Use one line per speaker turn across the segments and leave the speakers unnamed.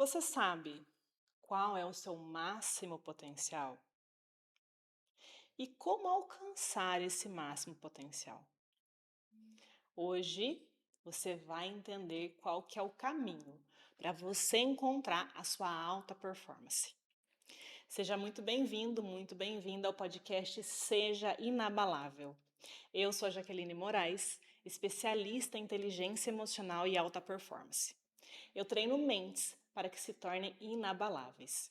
Você sabe qual é o seu máximo potencial? E como alcançar esse máximo potencial? Hoje você vai entender qual que é o caminho para você encontrar a sua alta performance. Seja muito bem-vindo, muito bem-vinda ao podcast Seja Inabalável. Eu sou a Jaqueline Moraes, especialista em inteligência emocional e alta performance. Eu treino mentes para que se tornem inabaláveis.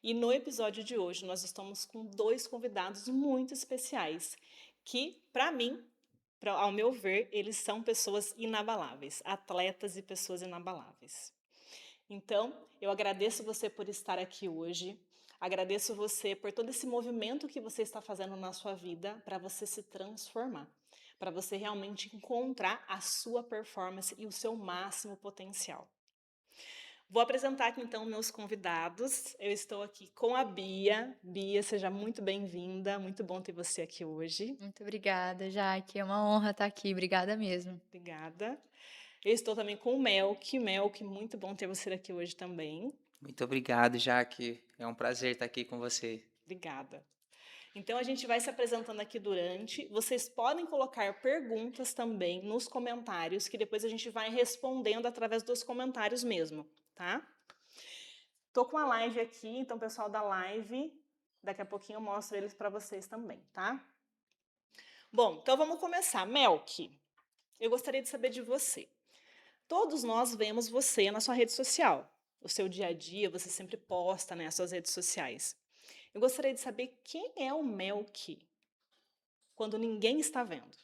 E no episódio de hoje nós estamos com dois convidados muito especiais que, para mim, ao meu ver, eles são pessoas inabaláveis, atletas e pessoas inabaláveis. Então, eu agradeço você por estar aqui hoje. Agradeço você por todo esse movimento que você está fazendo na sua vida para você se transformar, para você realmente encontrar a sua performance e o seu máximo potencial. Vou apresentar aqui então meus convidados. Eu estou aqui com a Bia. Bia, seja muito bem-vinda. Muito bom ter você aqui hoje.
Muito obrigada, Jaque. É uma honra estar aqui. Obrigada mesmo.
Obrigada. Eu estou também com o Melk. Melk, muito bom ter você aqui hoje também.
Muito obrigado, Jaque. É um prazer estar aqui com você.
Obrigada. Então a gente vai se apresentando aqui durante. Vocês podem colocar perguntas também nos comentários, que depois a gente vai respondendo através dos comentários mesmo, tá? Tô com a live aqui, então pessoal da live, daqui a pouquinho eu mostro eles para vocês também, tá? Bom, então vamos começar. Melk, eu gostaria de saber de você. Todos nós vemos você na sua rede social. O seu dia a dia, você sempre posta, né, as suas redes sociais. Eu gostaria de saber quem é o Melk quando ninguém está vendo.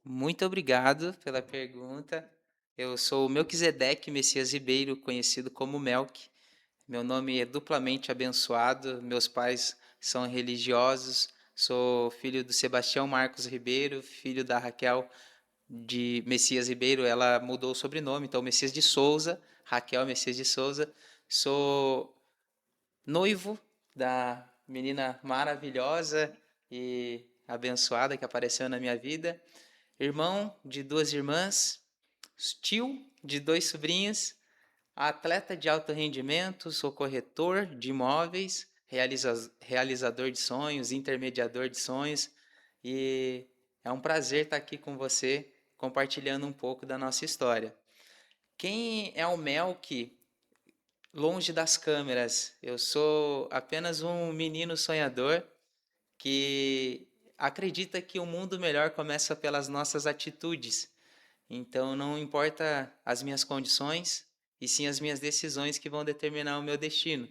Muito obrigado pela pergunta. Eu sou o Melquisedeque Messias Ribeiro, conhecido como Melk. Meu nome é duplamente abençoado. Meus pais são religiosos. Sou filho do Sebastião Marcos Ribeiro, filho da Raquel de Messias Ribeiro. Ela mudou o sobrenome, então Messias de Souza, Raquel Messias de Souza. Sou noivo da menina maravilhosa e abençoada que apareceu na minha vida, irmão de duas irmãs, tio de dois sobrinhos, atleta de alto rendimento, sou corretor de imóveis, realizador de sonhos, intermediador de sonhos, e é um prazer estar aqui com você compartilhando um pouco da nossa história. Quem é o Melk longe das câmeras? Eu sou apenas um menino sonhador que acredita que o mundo melhor começa pelas nossas atitudes. Então não importa as minhas condições, e sim as minhas decisões que vão determinar o meu destino.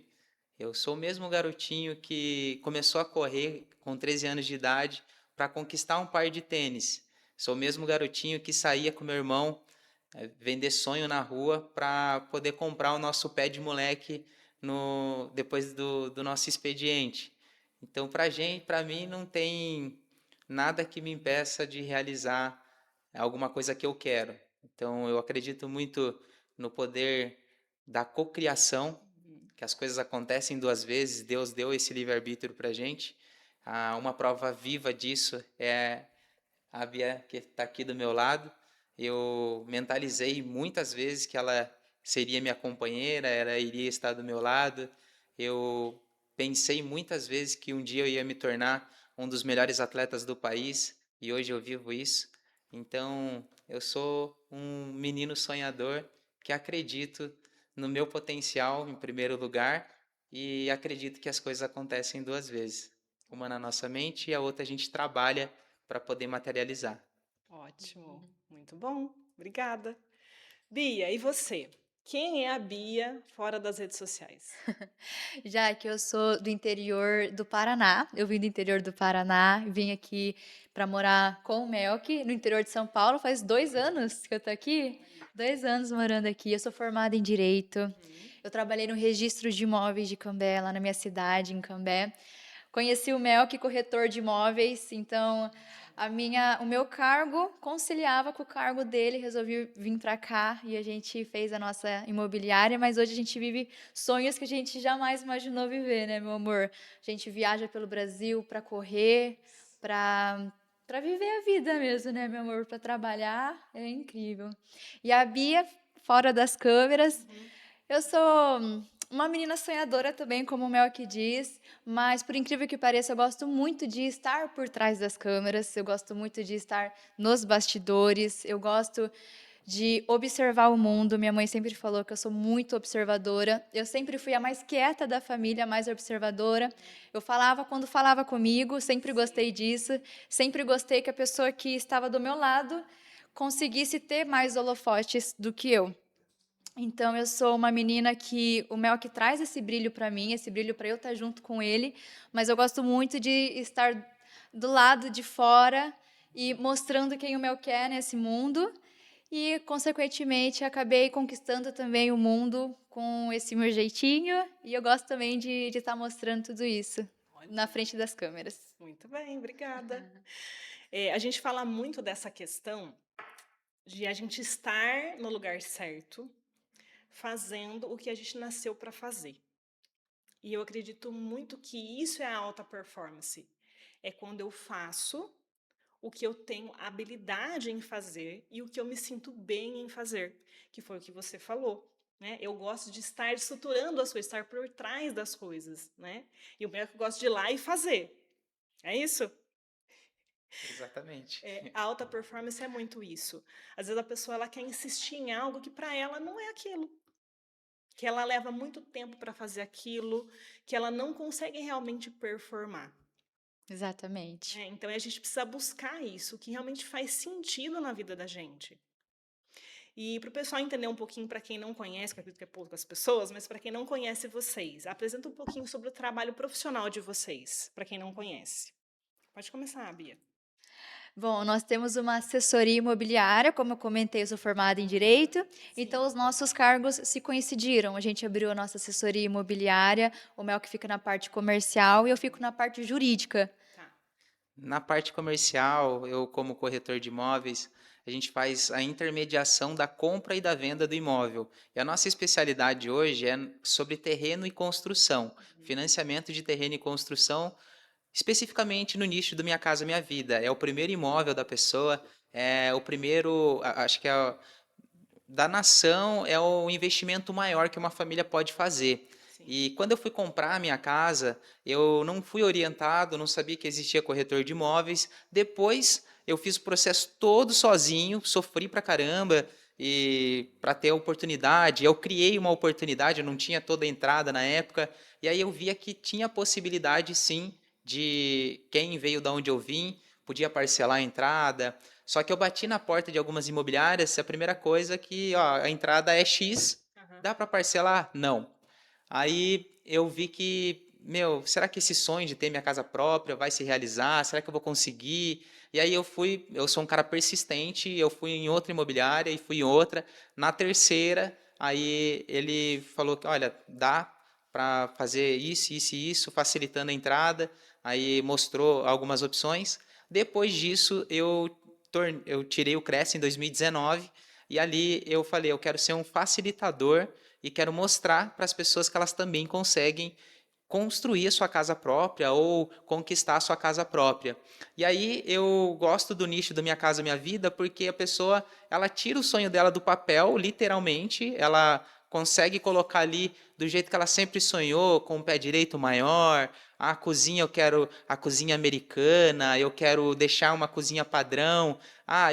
Eu sou o mesmo garotinho que começou a correr com 13 anos de idade para conquistar um par de tênis. Sou o mesmo garotinho que saía com meu irmão vender sonho na rua para poder comprar o nosso pé de moleque depois do nosso expediente. Então, para mim, não tem nada que me impeça de realizar alguma coisa que eu quero. Então, eu acredito muito no poder da cocriação, que as coisas acontecem duas vezes. Deus deu esse livre-arbítrio para a gente. Uma prova viva disso é a Bia, que está aqui do meu lado. Eu mentalizei muitas vezes que ela seria minha companheira, ela iria estar do meu lado. Eu pensei muitas vezes que um dia eu ia me tornar um dos melhores atletas do país e hoje eu vivo isso. Então, eu sou um menino sonhador que acredito no meu potencial em primeiro lugar e acredito que as coisas acontecem duas vezes. Uma na nossa mente e a outra a gente trabalha para poder materializar.
Ótimo, muito bom, obrigada. Bia, e você? Quem é a Bia fora das redes sociais?
Jaque, eu sou do interior do Paraná. Eu vim do interior do Paraná, vim aqui para morar com o Melk, no interior de São Paulo. Faz 2 anos que eu tô aqui. 2 anos morando aqui. Eu sou formada em Direito.
Uhum.
Eu trabalhei no registro de imóveis de Cambé, lá na minha cidade, em Cambé. Conheci o Melk, corretor de imóveis, então o meu cargo conciliava com o cargo dele, resolvi vir para cá e a gente fez a nossa imobiliária, mas hoje a gente vive sonhos que a gente jamais imaginou viver, né, meu amor? A gente viaja pelo Brasil para correr, para viver a vida mesmo, né, meu amor? Para trabalhar, é incrível. E a Bia, fora das câmeras,
Uhum.
Eu sou uma menina sonhadora também, como o Mel aqui diz, mas por incrível que pareça, eu gosto muito de estar por trás das câmeras, eu gosto muito de estar nos bastidores, eu gosto de observar o mundo. Minha mãe sempre falou que eu sou muito observadora. Eu sempre fui a mais quieta da família, a mais observadora. Eu falava quando falava comigo, sempre gostei disso. Sempre gostei que a pessoa que estava do meu lado conseguisse ter mais holofotes do que eu. Então, eu sou uma menina que o Mel que traz esse brilho para mim, esse brilho para eu estar junto com ele, mas eu gosto muito de estar do lado de fora e mostrando quem o Mel quer nesse mundo. E, consequentemente, acabei conquistando também o mundo com esse meu jeitinho. E eu gosto também de estar mostrando tudo isso na
Ótimo.
frente das câmeras.
Muito bem, obrigada. A gente fala muito dessa questão de a gente estar no lugar certo, fazendo o que a gente nasceu para fazer. E eu acredito muito que isso é a alta performance. É quando eu faço o que eu tenho habilidade em fazer e o que eu me sinto bem em fazer, que foi o que você falou. Né? Eu gosto de estar estruturando as coisas, estar por trás das coisas. Né? E o meu é que eu gosto de ir lá e fazer. É isso?
Exatamente.
A alta performance é muito isso. Às vezes a pessoa ela quer insistir em algo que para ela não é aquilo. Que ela leva muito tempo para fazer aquilo, que ela não consegue realmente performar.
Exatamente.
Então a gente precisa buscar isso, que realmente faz sentido na vida da gente. E para o pessoal entender um pouquinho, para quem não conhece, que eu acredito que é poucas pessoas, mas para quem não conhece vocês, apresenta um pouquinho sobre o trabalho profissional de vocês, para quem não conhece. Pode começar, Bia.
Bom, nós temos uma assessoria imobiliária, como eu comentei, eu sou formada em Direito,
Sim.
então os nossos cargos se coincidiram. A gente abriu a nossa assessoria imobiliária, o Mel que fica na parte comercial e eu fico na parte jurídica.
Tá.
Na parte comercial, eu como corretor de imóveis, a gente faz a intermediação da compra e da venda do imóvel. E a nossa especialidade hoje é sobre terreno e construção, financiamento de terreno e construção, especificamente no nicho do Minha Casa Minha Vida. É o primeiro imóvel da pessoa, é o primeiro, acho que é da nação, é o investimento maior que uma família pode fazer.
Sim.
E quando eu fui comprar a minha casa, eu não fui orientado, não sabia que existia corretor de imóveis. Depois eu fiz o processo todo sozinho, sofri pra caramba e para ter a oportunidade, eu criei uma oportunidade, eu não tinha toda a entrada na época, e aí eu via que tinha possibilidade sim de quem veio da onde eu vim, podia parcelar a entrada. Só que eu bati na porta de algumas imobiliárias, a primeira coisa que, ó, a entrada é X,
Aham.
dá para parcelar? Não. Aí eu vi que, meu, será que esse sonho de ter minha casa própria vai se realizar? Será que eu vou conseguir? E aí eu sou um cara persistente, eu fui em outra imobiliária e fui em outra. Na terceira, aí ele falou que, olha, dá para fazer isso, isso e isso, facilitando a entrada. Aí mostrou algumas opções. Depois disso, eu tirei o Cresce em 2019 e ali eu falei, eu quero ser um facilitador e quero mostrar para as pessoas que elas também conseguem construir a sua casa própria ou conquistar a sua casa própria. E aí eu gosto do nicho do Minha Casa Minha Vida porque a pessoa, ela tira o sonho dela do papel, literalmente, ela consegue colocar ali do jeito que ela sempre sonhou, com o pé direito maior. A cozinha, eu quero a cozinha americana, eu quero deixar uma cozinha padrão.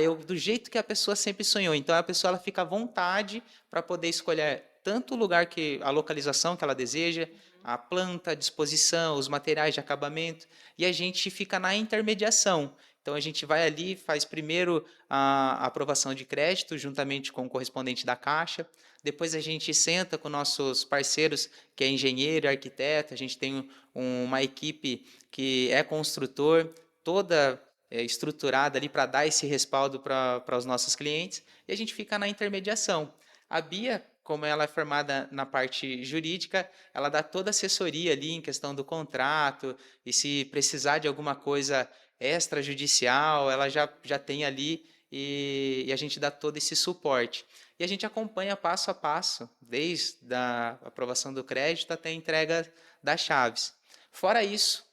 Eu do jeito que a pessoa sempre sonhou. Então a pessoa ela fica à vontade para poder escolher tanto o lugar que a localização que ela deseja, a planta, a disposição, os materiais de acabamento, e a gente fica na intermediação. Então a gente vai ali, faz primeiro a aprovação de crédito juntamente com o correspondente da Caixa. Depois a gente senta com nossos parceiros, que é engenheiro e arquiteto, a gente tem uma equipe que é construtor, toda estruturada ali para dar esse respaldo para os nossos clientes, e a gente fica na intermediação. A Bia, como ela é formada na parte jurídica, ela dá toda a assessoria ali em questão do contrato, e se precisar de alguma coisa extrajudicial, ela já tem ali e a gente dá todo esse suporte. E a gente acompanha passo a passo, desde a aprovação do crédito até a entrega das chaves. Fora isso,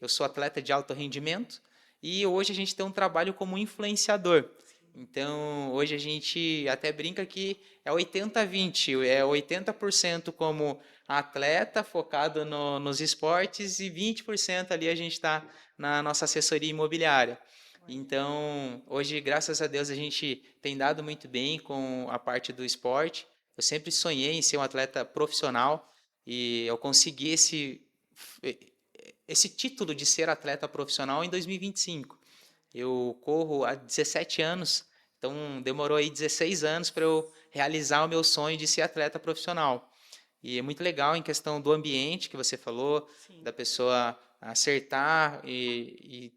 eu sou atleta de alto rendimento e hoje a gente tem um trabalho como influenciador. Então, hoje a gente até brinca que é 80-20, é 80% como atleta focado nos esportes e 20% ali a gente está na nossa assessoria imobiliária. Então, hoje, graças a Deus, a gente tem dado muito bem com a parte do esporte. Eu sempre sonhei em ser um atleta profissional e eu consegui esse título de ser atleta profissional em 2025. Eu corro há 17 anos, então demorou aí 16 anos para eu realizar o meu sonho de ser atleta profissional. E é muito legal em questão do ambiente que você falou,
Sim.
da pessoa acertar e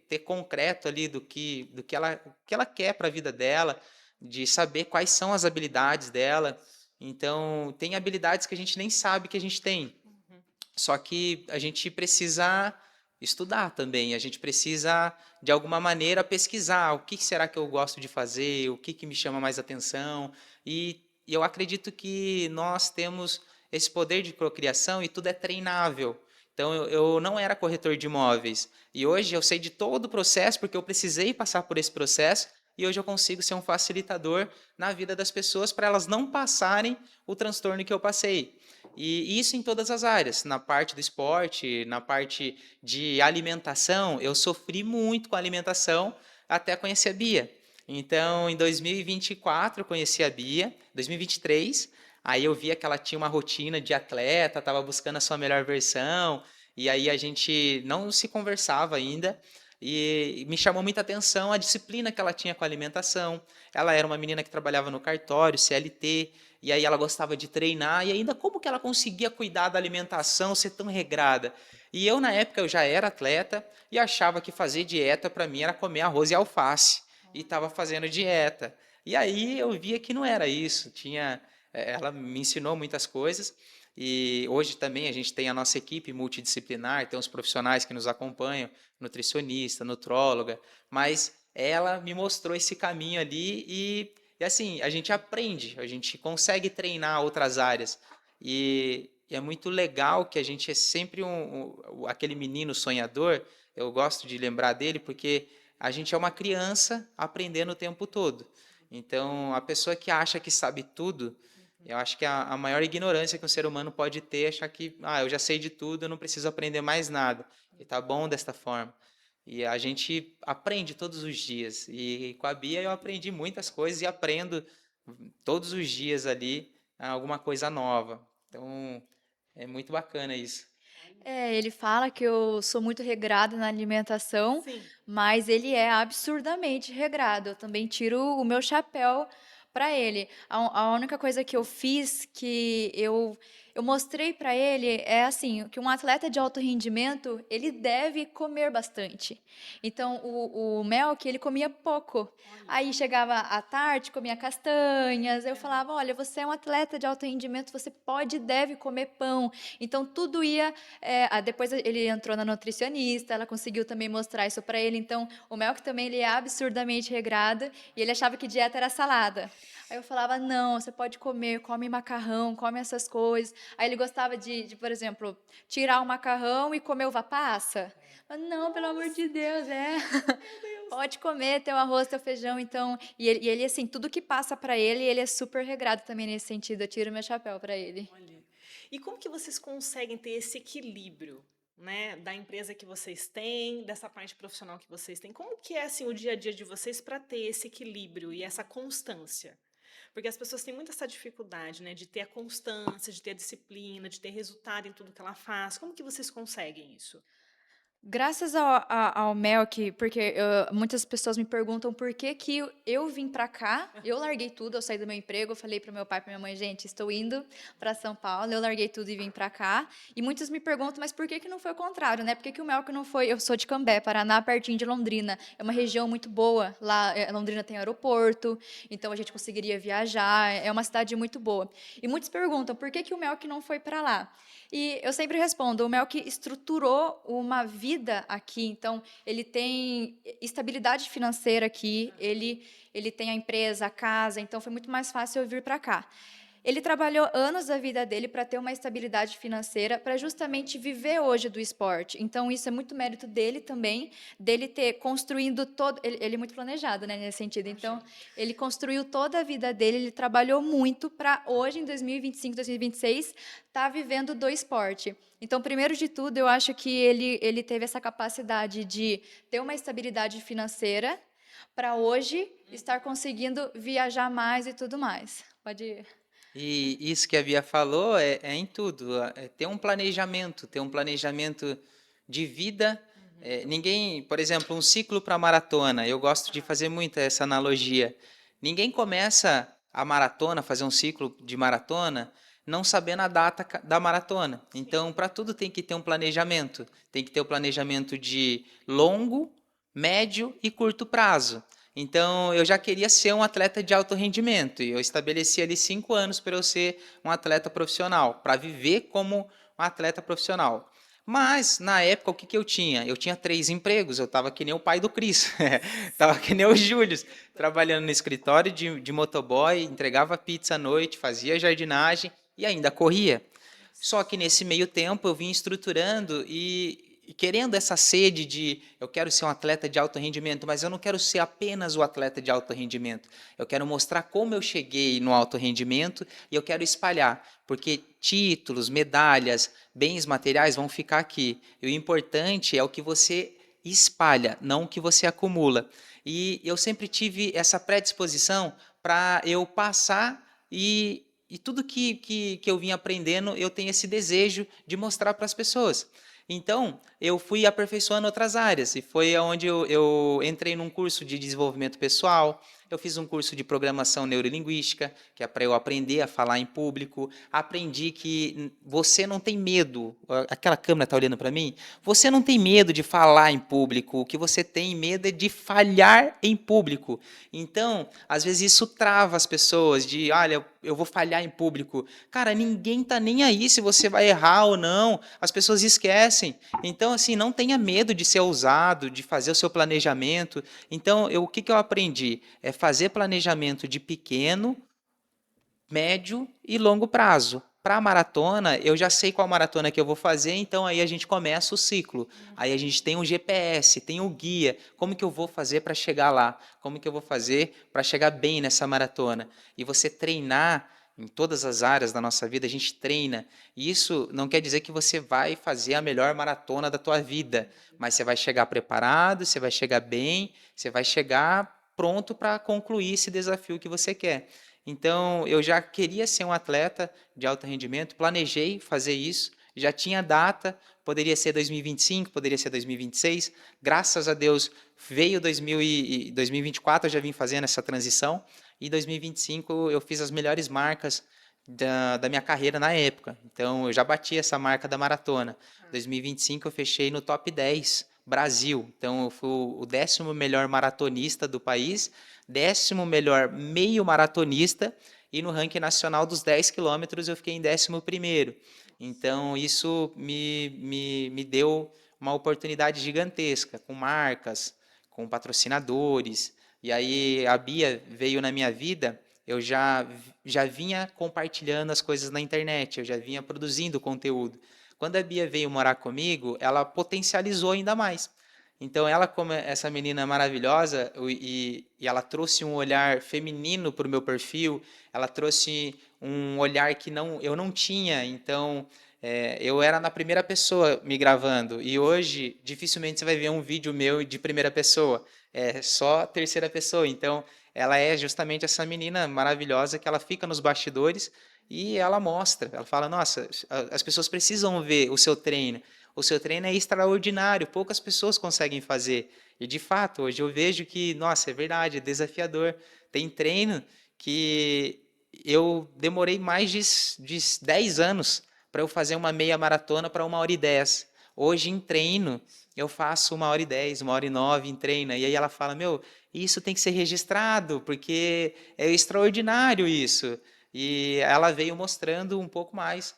ter concreto ali que ela quer para a vida dela, de saber quais são as habilidades dela. Então, tem habilidades que a gente nem sabe que a gente tem.
Uhum.
Só que a gente precisa estudar também, a gente precisa, de alguma maneira, pesquisar o que será que eu gosto de fazer, o que me chama mais atenção. E eu acredito que nós temos esse poder de procriação e tudo é treinável. Então, eu não era corretor de imóveis. E hoje eu sei de todo o processo, porque eu precisei passar por esse processo. E hoje eu consigo ser um facilitador na vida das pessoas para elas não passarem o transtorno que eu passei. E isso em todas as áreas, na parte do esporte, na parte de alimentação, eu sofri muito com a alimentação até conhecer a Bia. Então, em 2024 eu conheci a Bia, 2023, aí eu via que ela tinha uma rotina de atleta, estava buscando a sua melhor versão, e aí a gente não se conversava ainda, e me chamou muita atenção a disciplina que ela tinha com a alimentação. Ela era uma menina que trabalhava no cartório, CLT, e aí ela gostava de treinar, e ainda como que ela conseguia cuidar da alimentação, ser tão regrada? E eu, na época, eu já era atleta e achava que fazer dieta para mim era comer arroz e alface, e estava fazendo dieta. E aí eu via que não era isso, ela me ensinou muitas coisas, e hoje também a gente tem a nossa equipe multidisciplinar, tem os profissionais que nos acompanham, nutricionista, nutróloga, mas ela me mostrou esse caminho ali e assim, a gente aprende, a gente consegue treinar outras áreas. E é muito legal que a gente é sempre aquele menino sonhador. Eu gosto de lembrar dele porque a gente é uma criança aprendendo o tempo todo. Então, a pessoa que acha que sabe tudo, eu acho que a maior ignorância que um ser humano pode ter é achar que, eu já sei de tudo, eu não preciso aprender mais nada. E tá bom desta forma. E a gente aprende todos os dias. E com a Bia eu aprendi muitas coisas e aprendo todos os dias ali alguma coisa nova. Então é muito bacana isso.
É, ele fala que eu sou muito regrada na alimentação,
Sim.
mas ele é absurdamente regrado. Eu também tiro o meu chapéu para ele. A única coisa que eu fiz que eu mostrei para ele é assim, que um atleta de alto rendimento, ele deve comer bastante. Então, o Melk, ele comia pouco.
Olha.
Aí chegava à tarde, comia castanhas. Eu falava: olha, você é um atleta de alto rendimento, você pode e deve comer pão. Então, tudo ia. Depois ele entrou na nutricionista, ela conseguiu também mostrar isso para ele. Então, o Melk também ele é absurdamente regrado e ele achava que dieta era salada. Aí eu falava: não, você pode comer, come macarrão, come essas coisas. Aí ele gostava por exemplo, tirar o macarrão e comer uva passa. Não, pelo amor de Deus, é. Pode comer teu arroz, teu feijão, então. E ele, assim, tudo que passa para ele, ele é super regrado também nesse sentido. Eu tiro meu chapéu para ele.
Olha. E como que vocês conseguem ter esse equilíbrio, né, da empresa que vocês têm, dessa parte profissional que vocês têm? Como que é assim o dia a dia de vocês para ter esse equilíbrio e essa constância? Porque as pessoas têm muito essa dificuldade, né, de ter a constância, de ter a disciplina, de ter resultado em tudo que ela faz. Como que vocês conseguem isso?
Graças ao Melk, porque muitas pessoas me perguntam por que que eu vim para cá. Eu larguei tudo, eu saí do meu emprego, eu falei para o meu pai e para minha mãe: gente, estou indo para São Paulo. Eu larguei tudo e vim para cá. E muitos me perguntam, mas por que que não foi o contrário, né? Por que que o Melk não foi? Eu sou de Cambé, Paraná, pertinho de Londrina. É uma região muito boa. Lá, Londrina tem aeroporto, então a gente conseguiria viajar. É uma cidade muito boa. E muitos perguntam, por que que o Melk não foi para lá? E eu sempre respondo, o Melk estruturou uma vida aqui, então ele tem estabilidade financeira aqui, ele tem a empresa, a casa, então foi muito mais fácil eu vir para cá. ele trabalhou anos da vida dele para ter uma estabilidade financeira, para justamente viver hoje do esporte. Então, isso é muito mérito dele também, dele ter construído todo. Ele é muito planejado, né, nesse sentido. Então, ele construiu toda a vida dele, ele trabalhou muito para hoje, em 2025, 2026, estar vivendo do esporte. Então, primeiro de tudo, eu acho que ele teve essa capacidade de ter uma estabilidade financeira para hoje estar conseguindo viajar mais e tudo mais. Pode ir.
E isso que a Bia falou é em tudo, é ter um planejamento de vida. Ninguém, por exemplo, um ciclo para maratona, eu gosto de fazer muito essa analogia. Ninguém começa a maratona, fazer um ciclo de maratona, não sabendo a data da maratona. Então, para tudo tem que ter um planejamento. Tem que ter o planejamento de longo, médio e curto prazo. Então, eu já queria ser um atleta de alto rendimento e eu estabeleci ali 5 anos para eu ser um atleta profissional, para viver como um atleta profissional. Mas, na época, o que eu tinha? Eu tinha 3 empregos, eu estava que nem o pai do Cris, estava que nem o Júlio, trabalhando no escritório de motoboy, entregava pizza à noite, fazia jardinagem e ainda corria. Só que nesse meio tempo eu vim estruturando e querendo essa sede de eu quero ser um atleta de alto rendimento, mas eu não quero ser apenas o atleta de alto rendimento. Eu quero mostrar como eu cheguei no alto rendimento e eu quero espalhar, porque títulos, medalhas, bens materiais vão ficar aqui. E o importante é o que você espalha, não o que você acumula. E eu sempre tive essa predisposição para eu passar e tudo que eu vim aprendendo, eu tenho esse desejo de mostrar para as pessoas. Então, eu fui aperfeiçoando outras áreas, e foi onde eu entrei num curso de desenvolvimento pessoal, eu fiz um curso de programação neurolinguística, que é para eu aprender a falar em público, aprendi que você não tem medo, aquela câmera está olhando para mim? Você não tem medo de falar em público, o que você tem medo é de falhar em público. Então, às vezes isso trava as pessoas de, olha, eu vou falhar em público. Cara, ninguém tá nem aí se você vai errar ou não. As pessoas esquecem. Então, assim, não tenha medo de ser ousado, de fazer o seu planejamento. Então, o que eu aprendi? É fazer planejamento de pequeno, médio e longo prazo. Para a maratona, eu já sei qual maratona que eu vou fazer, então aí a gente começa o ciclo. Aí a gente tem um GPS, tem um guia. Como que eu vou fazer para chegar lá? Como que eu vou fazer para chegar bem nessa maratona? E você treinar em todas as áreas da nossa vida, a gente treina. E isso não quer dizer que você vai fazer a melhor maratona da tua vida, mas você vai chegar preparado, você vai chegar bem, você vai chegar pronto para concluir esse desafio que você quer. Então, eu já queria ser um atleta de alto rendimento, planejei fazer isso, já tinha data, poderia ser 2025, poderia ser 2026. Graças a Deus, veio 2024, eu já vim fazendo essa transição, e 2025 eu fiz as melhores marcas da minha carreira na época. Então, eu já bati essa marca da maratona. 2025 eu fechei no top 10 Brasil. Então, eu fui o 10º melhor maratonista do país, 10º melhor meio maratonista, e no ranking nacional dos 10 quilômetros eu fiquei em 11º. Então, isso me deu uma oportunidade gigantesca, com marcas, com patrocinadores. E aí a Bia veio na minha vida, eu já vinha compartilhando as coisas na internet, eu já vinha produzindo conteúdo. Quando a Bia veio morar comigo, ela potencializou ainda mais. Então, ela, como essa menina maravilhosa, e ela trouxe um olhar feminino para o meu perfil, ela trouxe um olhar que eu não tinha. Então, eu era na primeira pessoa me gravando, e hoje, dificilmente você vai ver um vídeo meu de primeira pessoa, é só terceira pessoa. Então, ela é justamente essa menina maravilhosa que ela fica nos bastidores e ela mostra, ela fala, nossa, as pessoas precisam ver o seu treino. O seu treino é extraordinário, poucas pessoas conseguem fazer. E de fato, hoje eu vejo que, nossa, é verdade, é desafiador. Tem treino que eu demorei mais de 10 anos para eu fazer uma meia maratona para 1h10. Hoje, em treino, eu faço 1h10, 1h09 em treino. E aí ela fala, meu, isso tem que ser registrado, porque é extraordinário isso. E ela veio mostrando um pouco mais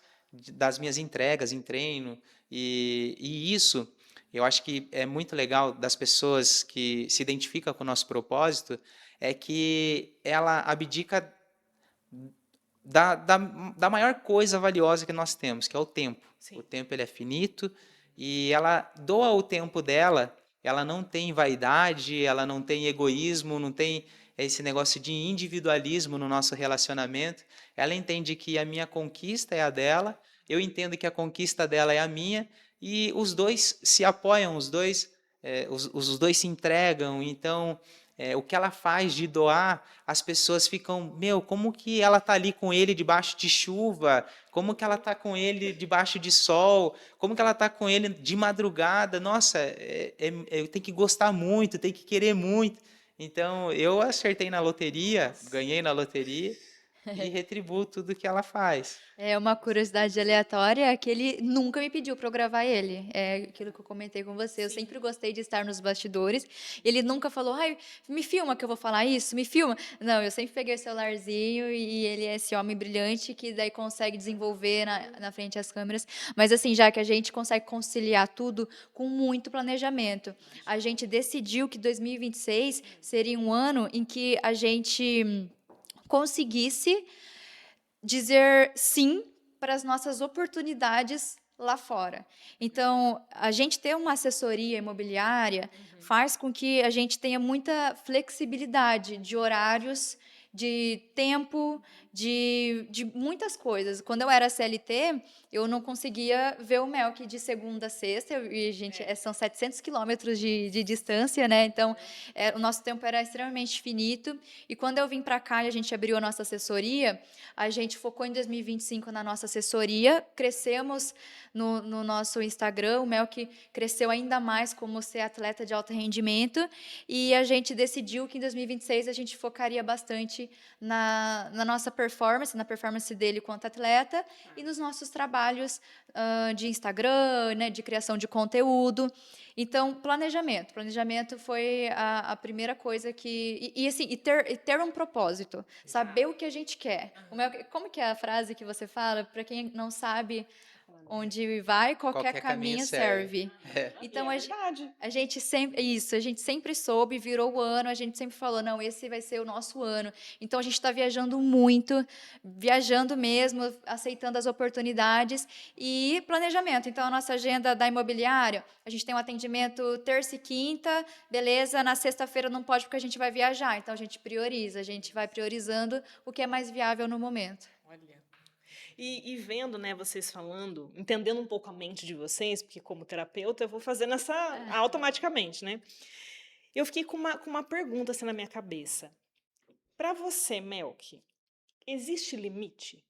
das minhas entregas em treino, e isso eu acho que é muito legal das pessoas que se identificam com o nosso propósito, é que ela abdica da maior coisa valiosa que nós temos, que é o tempo.
Sim.
O tempo ele é finito e ela doa o tempo dela, ela não tem vaidade, ela não tem egoísmo, não tem esse negócio de individualismo no nosso relacionamento. Ela entende que a minha conquista é a dela, eu entendo que a conquista dela é a minha, e os dois se apoiam, os dois se entregam. Então, o que ela faz de doar, as pessoas ficam, meu, como que ela está ali com ele debaixo de chuva? Como que ela está com ele debaixo de sol? Como que ela está com ele de madrugada? Nossa, eu tenho que gostar muito, tenho que querer muito. Então, eu acertei na loteria, ganhei na loteria e retribuo tudo que ela faz.
É uma curiosidade aleatória é que ele nunca me pediu para eu gravar ele. É aquilo que eu comentei com você. Eu
Sim.
sempre gostei de estar nos bastidores. Ele nunca falou, ai, me filma que eu vou falar isso, me filma. Não, eu sempre peguei o celularzinho e ele é esse homem brilhante que daí consegue desenvolver na frente das câmeras. Mas assim, já que a gente consegue conciliar tudo com muito planejamento. A gente decidiu que 2026 seria um ano em que a gente conseguisse dizer sim para as nossas oportunidades lá fora. Então, a gente ter uma assessoria imobiliária faz com que a gente tenha muita flexibilidade de horários, de tempo, de muitas coisas. Quando eu era CLT, eu não conseguia ver o Melk de segunda a sexta, e, gente, são 700 quilômetros de distância, né? Então, o nosso tempo era extremamente finito. E quando eu vim para cá e a gente abriu a nossa assessoria, a gente focou em 2025 na nossa assessoria, crescemos no nosso Instagram, o Melk cresceu ainda mais como ser atleta de alto rendimento, e a gente decidiu que em 2026 a gente focaria bastante na nossa performance, na performance dele quanto atleta, e nos nossos trabalhos de Instagram, né, de criação de conteúdo. Então, planejamento. Planejamento foi a primeira coisa que... assim, ter um propósito. Saber o que a gente quer. Como que é a frase que você fala? Para quem não sabe, onde vai, qualquer caminho serve. Então,
é verdade.
a gente sempre soube, virou o ano, a gente sempre falou, não, esse vai ser o nosso ano. Então, a gente está viajando muito, viajando mesmo, aceitando as oportunidades e planejamento. Então, a nossa agenda da imobiliária, a gente tem um atendimento terça e quinta, beleza, na sexta-feira não pode porque a gente vai viajar. Então, a gente prioriza, a gente vai priorizando o que é mais viável no momento.
Olha. E vendo, né, vocês falando, entendendo um pouco a mente de vocês, porque como terapeuta eu vou fazendo essa automaticamente, né? Eu fiquei com uma pergunta assim na minha cabeça. Para você, Melk, existe limite?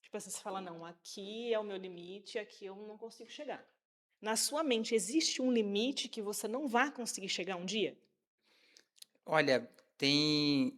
Tipo assim, você fala, não, aqui é o meu limite, aqui eu não consigo chegar. Na sua mente, existe um limite que você não vai conseguir chegar um dia?
Olha, tem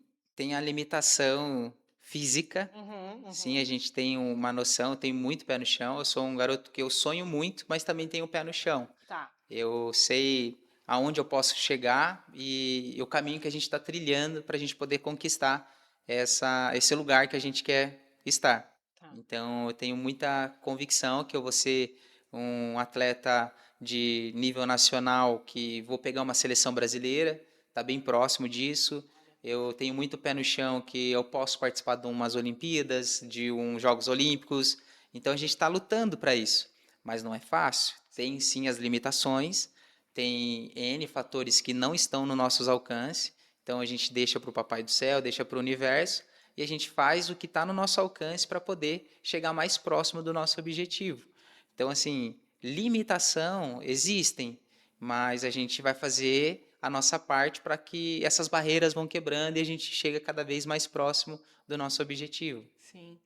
a limitação física.
Uhum,
Sim,
uhum.
a gente tem uma noção, eu tenho muito pé no chão. Eu sou um garoto que eu sonho muito, mas também tenho pé no chão.
Tá.
Eu sei aonde eu posso chegar e o caminho que a gente está trilhando para a gente poder conquistar esse lugar que a gente quer estar.
Tá.
Então, eu tenho muita convicção que eu vou ser um atleta de nível nacional, que vou pegar uma seleção brasileira, está bem próximo disso. Eu tenho muito pé no chão que eu posso participar de umas Olimpíadas, de uns Jogos Olímpicos. Então, a gente está lutando para isso, mas não é fácil. Tem sim as limitações, tem N fatores que não estão no nossos alcance. Então, a gente deixa para o Papai do Céu, deixa para o universo, e a gente faz o que está no nosso alcance para poder chegar mais próximo do nosso objetivo. Então, assim, limitação existem, mas a gente vai fazer a nossa parte para que essas barreiras vão quebrando e a gente chega cada vez mais próximo do nosso objetivo.
Sim.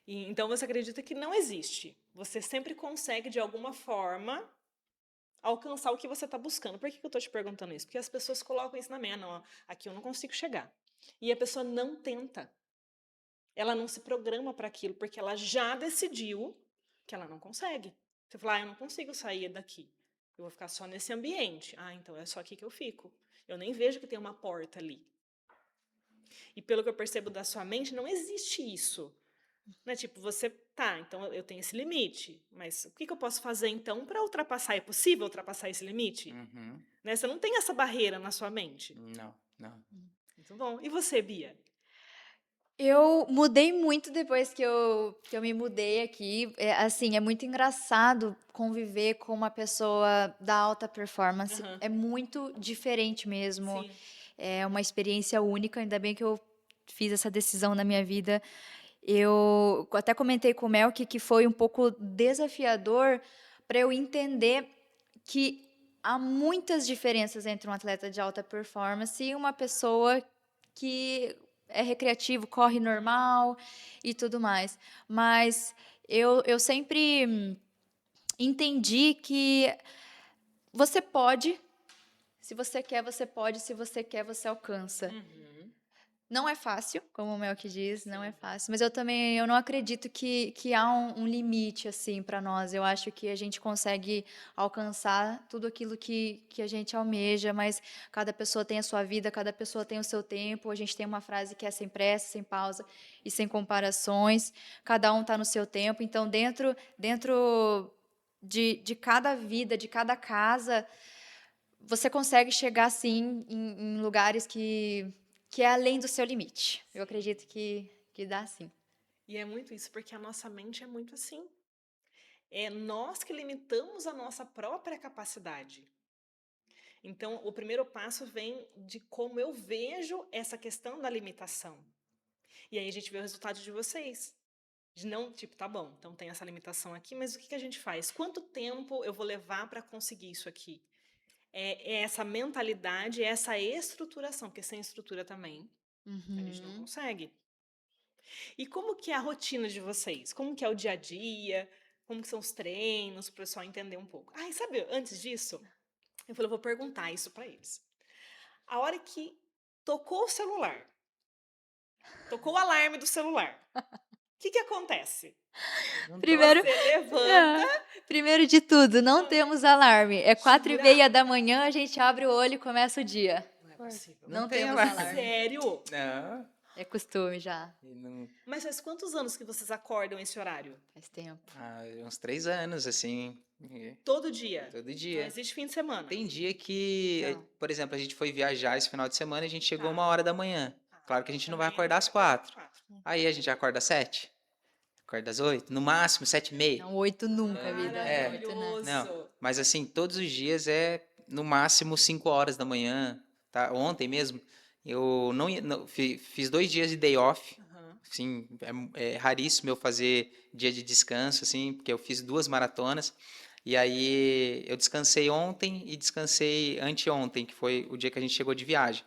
Então você acredita que não existe. Você sempre consegue, de alguma forma, alcançar o que você está buscando. Por que eu estou te perguntando isso? Porque as pessoas colocam isso na mente. Não, ó, aqui eu não consigo chegar. E a pessoa não tenta. Ela não se programa para aquilo, porque ela já decidiu que ela não consegue. Você fala, eu não consigo sair daqui. Eu vou ficar só nesse ambiente. Então é só aqui que eu fico. Eu nem vejo que tem uma porta ali. E pelo que eu percebo da sua mente, não existe isso. Né? Tipo, então eu tenho esse limite, mas o que eu posso fazer então para ultrapassar? É possível ultrapassar esse limite? Né? Você não tem essa barreira na sua mente.
Não, não.
Muito bom. E você, Bia?
Eu mudei muito depois que eu me mudei aqui. Assim, é muito engraçado conviver com uma pessoa da alta performance.
Aham.
É muito diferente mesmo.
Sim.
É uma experiência única. Ainda bem que eu fiz essa decisão na minha vida. Eu até comentei com o Mel que foi um pouco desafiador para eu entender que há muitas diferenças entre um atleta de alta performance e uma pessoa que é recreativo, corre normal e tudo mais. Mas eu sempre entendi que você pode, se você quer, você pode, se você quer, você alcança.
Uhum.
Não é fácil, como o Melk diz, não é
Sim.
fácil, mas eu não acredito que há um limite assim para nós. Eu acho que a gente consegue alcançar tudo aquilo que a gente almeja, mas cada pessoa tem a sua vida, cada pessoa tem o seu tempo. A gente tem uma frase que é sem pressa, sem pausa e sem comparações. Cada um está no seu tempo. Então, dentro de cada vida, de cada casa, você consegue chegar, sim, em lugares que é além do seu limite. Eu acredito que dá, sim.
E é muito isso, porque a nossa mente é muito assim. É nós que limitamos a nossa própria capacidade. Então, o primeiro passo vem de como eu vejo essa questão da limitação. E aí a gente vê o resultado de vocês. De não, tipo, tá bom, então tem essa limitação aqui, mas o que que a gente faz? Quanto tempo eu vou levar para conseguir isso aqui? É essa mentalidade, é essa estruturação, porque sem estrutura também a gente não
Uhum.
consegue. E como que é a rotina de vocês? Como que é o dia a dia? Como que são os treinos, para o pessoal entender um pouco? Ah, e sabe, antes disso, eu falei, eu vou perguntar isso para eles. A hora que tocou o celular, tocou o alarme do celular, o que que acontece?
Não
Primeiro,
Você levanta,
ah, primeiro de tudo, não temos alarme. É quatro e
jura?
meia da manhã, a gente abre o olho e começa o dia.
Não é possível.
não
Não
tem
temos
alarme.
alarme.
Sério?
Não.
É costume já,
E não,
Mas faz quantos anos que vocês acordam esse horário?
faz tempo.
uns 3 anos, assim,
Todo dia?
todo
Não
dia.
existe fim de semana?
Tem dia que,
Não.
por exemplo, a gente foi viajar esse final de semana e a gente chegou
Tá.
1 hora da manhã. Claro que a gente não vai
Também não
acordar
vai
às
acordar às
4.
4.
Aí a gente acorda às 7, acorda às 8, no máximo 7h30.
Não, 8 nunca, vida.
É,
8 não.
não.
Maravilhoso.
Mas assim, todos os dias é no máximo 5 horas da manhã, tá? Ontem mesmo, eu não, fiz 2 dias de day off.
Aham.
Assim, é raríssimo eu fazer dia de descanso, assim, porque eu fiz 2 maratonas. E aí eu descansei ontem e descansei anteontem, que foi o dia que a gente chegou de viagem.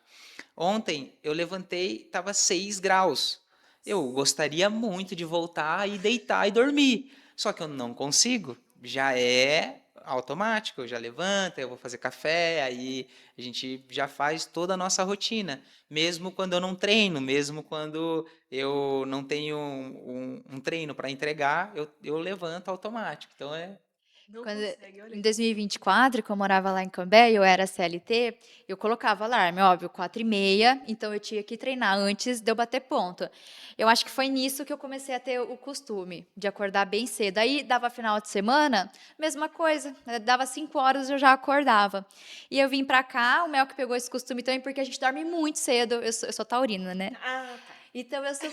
Ontem eu levantei, estava 6 graus. Eu gostaria muito de voltar e deitar e dormir, só que eu não consigo. Já é automático, eu já levanto, eu vou fazer café, aí a gente já faz toda a nossa rotina, mesmo quando eu não treino, mesmo quando eu não tenho um treino para entregar, eu levanto automático. Então é.
Não
Quando,
consegue, olha
em
isso.
2024, que eu morava lá em Cambé e eu era CLT, eu colocava alarme, óbvio, 4h30, então eu tinha que treinar antes de eu bater ponto. Eu acho que foi nisso que eu comecei a ter o costume de acordar bem cedo. Aí dava final de semana, mesma coisa, dava 5 horas eu já acordava. E eu vim pra cá, o Mel que pegou esse costume também, porque a gente dorme muito cedo, eu sou taurina, né?
Ah, tá.
Então eu sou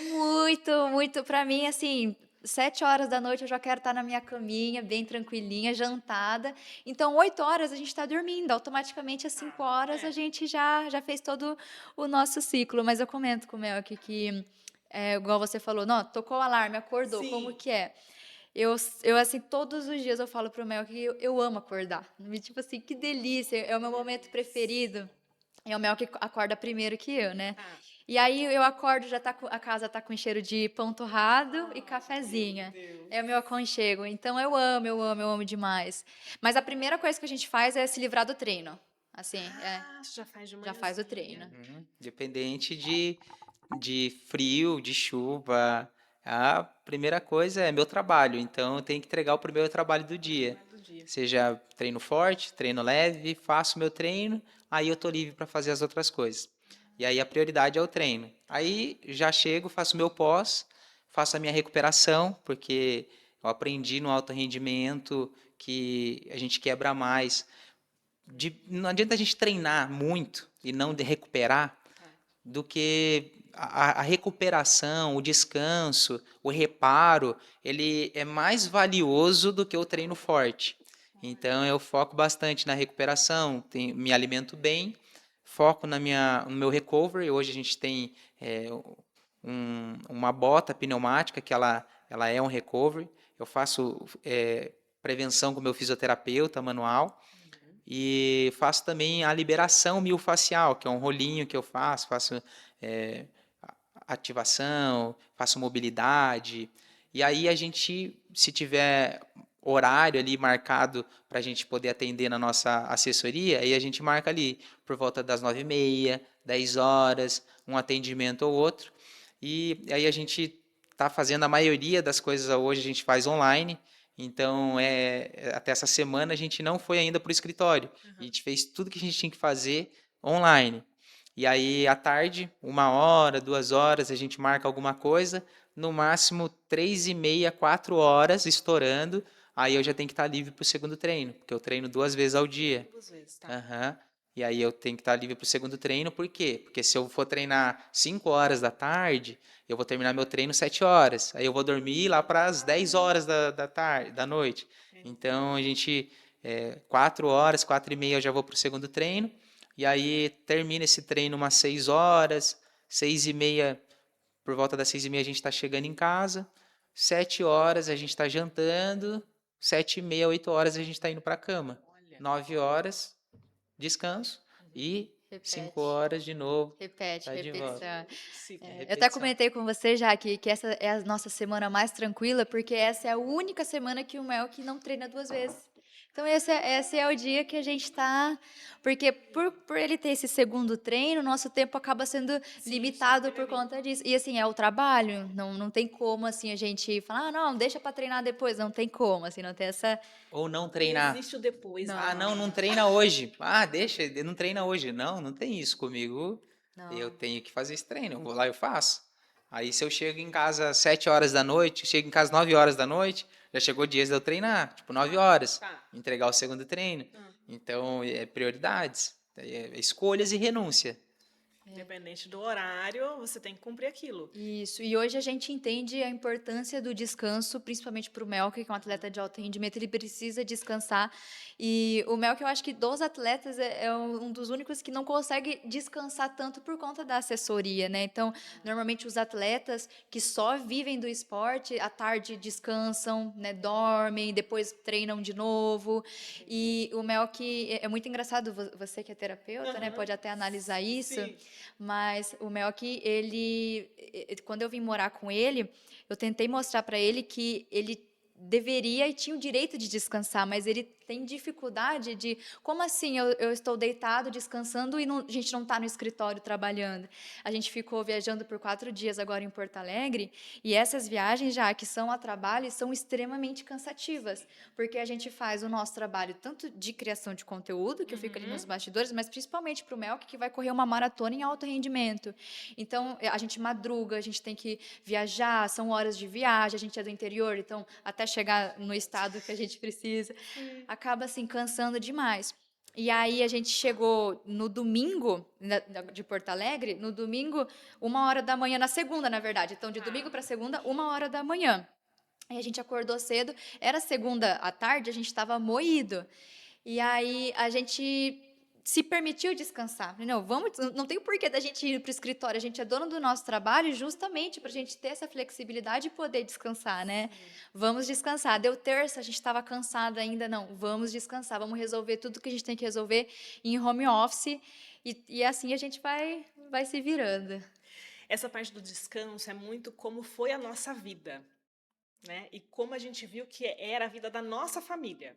muito, pra mim, assim, 7 horas da noite eu já quero estar na minha caminha, bem tranquilinha, jantada. Então, 8 horas a gente está dormindo, automaticamente às 5 horas a
É.
gente já fez todo o nosso ciclo. Mas eu comento com o Mel aqui que, igual você falou, não, tocou o alarme, acordou, como
Sim.
que é? Eu, assim, todos os dias eu falo pro Mel que eu amo acordar. Tipo assim, que delícia, é o meu momento preferido. É o Mel que acorda primeiro que eu, né?
Ah,
E aí eu acordo, já tá a casa tá com cheiro de pão torrado e
meu
cafezinha.
Deus.
É o meu aconchego. Então eu amo demais. Mas a primeira coisa que a gente faz é se livrar do treino. Assim,
Ah, você já faz de
já faz o
manhãzinha.
treino.
Independente de frio, de chuva, a primeira coisa é meu trabalho. Então, eu tenho que entregar o primeiro trabalho do
O
dia.
trabalho do dia.
Seja treino forte, treino leve, faço meu treino, aí eu tô livre para fazer as outras coisas. E aí a prioridade é o treino. Aí já chego, faço meu pós, faço a minha recuperação, porque eu aprendi no alto rendimento que a gente quebra mais. Não adianta a gente treinar muito e não de recuperar
Tá.
do que a recuperação, o descanso, o reparo, ele é mais valioso do que o treino forte. Então eu foco bastante na recuperação, me alimento bem, foco no meu recovery. Hoje a gente tem uma bota pneumática que ela é um recovery. Eu faço prevenção com o meu fisioterapeuta manual e faço também a liberação miofascial, que é um rolinho que eu faço é, ativação, faço mobilidade. E aí a gente, se tiver horário ali marcado para a gente poder atender na nossa assessoria, aí a gente marca ali por volta das 9h30, 10 horas, um atendimento ou outro. E aí a gente está fazendo a maioria das coisas hoje, a gente faz online. Então, até essa semana a gente não foi ainda para o escritório. A gente fez tudo que a gente tinha que fazer online. E aí, à tarde, 1 hora, 2 horas, a gente marca alguma coisa. No máximo, 3h30, 4 horas, estourando. Aí eu já tenho que estar livre para o segundo treino, porque eu treino 2 vezes ao dia.
2 vezes, tá?
Aham. E aí eu tenho que estar livre para o segundo treino, por quê? Porque se eu for treinar 5 horas da tarde, eu vou terminar meu treino 7 horas. Aí eu vou dormir lá para as 10 horas da tarde, da noite. Então a gente, 4 horas, 4h30 eu já vou para o segundo treino. E aí termina esse treino umas 6 horas, 6h30, por volta das 6h30 a gente está chegando em casa. 7 horas a gente está jantando, 7h30, 8 horas a gente está indo para a cama.
Olha.
9 horas descanso e 5
Repete.
horas de novo,
Repete,
tá de volta.
repetição.
Ciclo.
Eu até
Repetição.
comentei com você já que essa é a nossa semana mais tranquila, porque essa é a única semana que o Melk não treina 2 vezes. Então, esse é o dia que a gente está. Porque por ele ter esse segundo treino, nosso tempo acaba sendo limitado por conta disso. E assim, é o trabalho. Não tem como assim, a gente falar, não, deixa para treinar depois. Não tem como, assim, não tem essa.
Ou não
Não
treinar.
existe o depois.
Não.
Ah, não treina hoje. Ah, deixa, não treina hoje. Não tem isso comigo. Eu
Não.
tenho que fazer esse treino. Eu vou lá e eu faço. Aí se eu chego em casa às 7 horas da noite, chego em casa às 9 horas da noite, já chegou dias de eu treinar, tipo 9 horas,
Tá.
entregar o segundo treino. Então, é prioridades, escolhas e renúncia.
Independente do horário, você tem que cumprir aquilo.
Isso, e hoje a gente entende a importância do descanso, principalmente para o Melk, que é um atleta de alto rendimento, ele precisa descansar. E o Melk, eu acho que dos atletas, é um dos únicos que não consegue descansar tanto por conta da assessoria, né? Então, normalmente os atletas que só vivem do esporte, à tarde descansam, né? Dormem, depois treinam de novo. E o Melk, é muito engraçado, você que é terapeuta, né? Pode até analisar isso.
Sim.
Mas o Melk, quando eu vim morar com ele, eu tentei mostrar para ele que ele deveria e tinha o direito de descansar, mas ele tem dificuldade de, como assim eu estou deitado, descansando e a gente não está no escritório trabalhando? A gente ficou viajando por 4 dias agora em Porto Alegre e essas viagens já que são a trabalho são extremamente cansativas, porque a gente faz o nosso trabalho tanto de criação de conteúdo, que eu fico ali nos bastidores, mas principalmente para o Melk, que vai correr uma maratona em alto rendimento. Então, a gente madruga, a gente tem que viajar, são horas de viagem, a gente é do interior, então até chegar no estado que a gente precisa, acaba assim cansando demais. E aí a gente chegou no domingo de Porto Alegre, no domingo, 1 hora da manhã, na segunda, na verdade. Então, de domingo para segunda, 1 hora da manhã. E a gente acordou cedo, era segunda à tarde, a gente estava moído. E aí a gente se permitiu descansar. Falei, não, não tem porquê da gente ir para o escritório, a gente é dono do nosso trabalho justamente para a gente ter essa flexibilidade e poder descansar, né? Vamos descansar. Deu terça, a gente estava cansado ainda, não, vamos descansar, vamos resolver tudo que a gente tem que resolver em home office e assim a gente vai se virando.
Essa parte do descanso é muito como foi a nossa vida, né? E como a gente viu que era a vida da nossa família.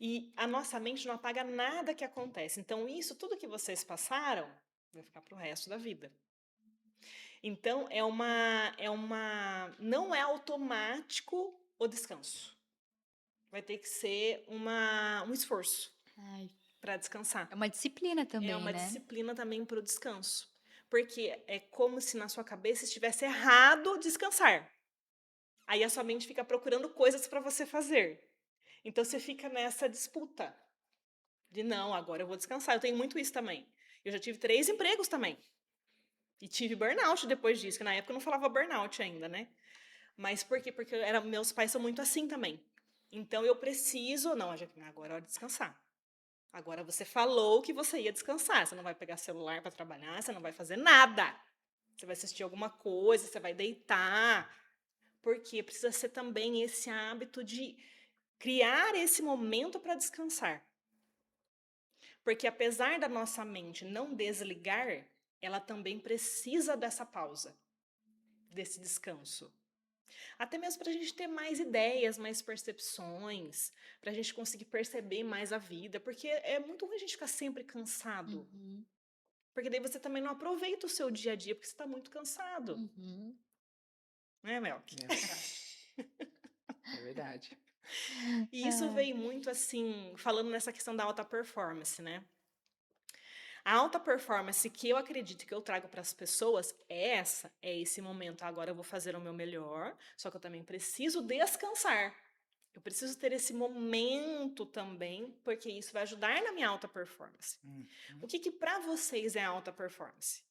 E a nossa mente não apaga nada que acontece. Então, isso, tudo que vocês passaram, vai ficar para o resto da vida. Então, não é automático o descanso. Vai ter que ser um esforço para descansar.
É uma disciplina também,
É uma
né?
disciplina também para o descanso. Porque é como se na sua cabeça estivesse errado descansar. Aí a sua mente fica procurando coisas para você fazer. Então você fica nessa disputa de não, agora eu vou descansar. Eu tenho muito isso também. Eu já tive 3 empregos também. E tive burnout depois disso, que na época eu não falava burnout ainda, né? Mas por quê? Porque meus pais são muito assim também. Então eu preciso. Não, agora é hora de descansar. Agora você falou que você ia descansar. Você não vai pegar celular para trabalhar, você não vai fazer nada. Você vai assistir alguma coisa, você vai deitar. Porque precisa ser também esse hábito de criar esse momento para descansar. Porque apesar da nossa mente não desligar, ela também precisa dessa pausa, desse descanso. Até mesmo para a gente ter mais ideias, mais percepções, para a gente conseguir perceber mais a vida, porque é muito ruim a gente ficar sempre cansado.
Uhum,
Porque daí você também não aproveita o seu dia a dia, porque você está muito cansado.
uhum.
Né, Melk?
É verdade. É verdade.
E isso
Ah,
veio muito assim, falando nessa questão da alta performance, né? A alta performance que eu acredito que eu trago para as pessoas é essa, é esse momento. Agora eu vou fazer o meu melhor, só que eu também preciso descansar. Eu preciso ter esse momento também, porque isso vai ajudar na minha alta performance.
Hum.
O que para vocês é alta performance?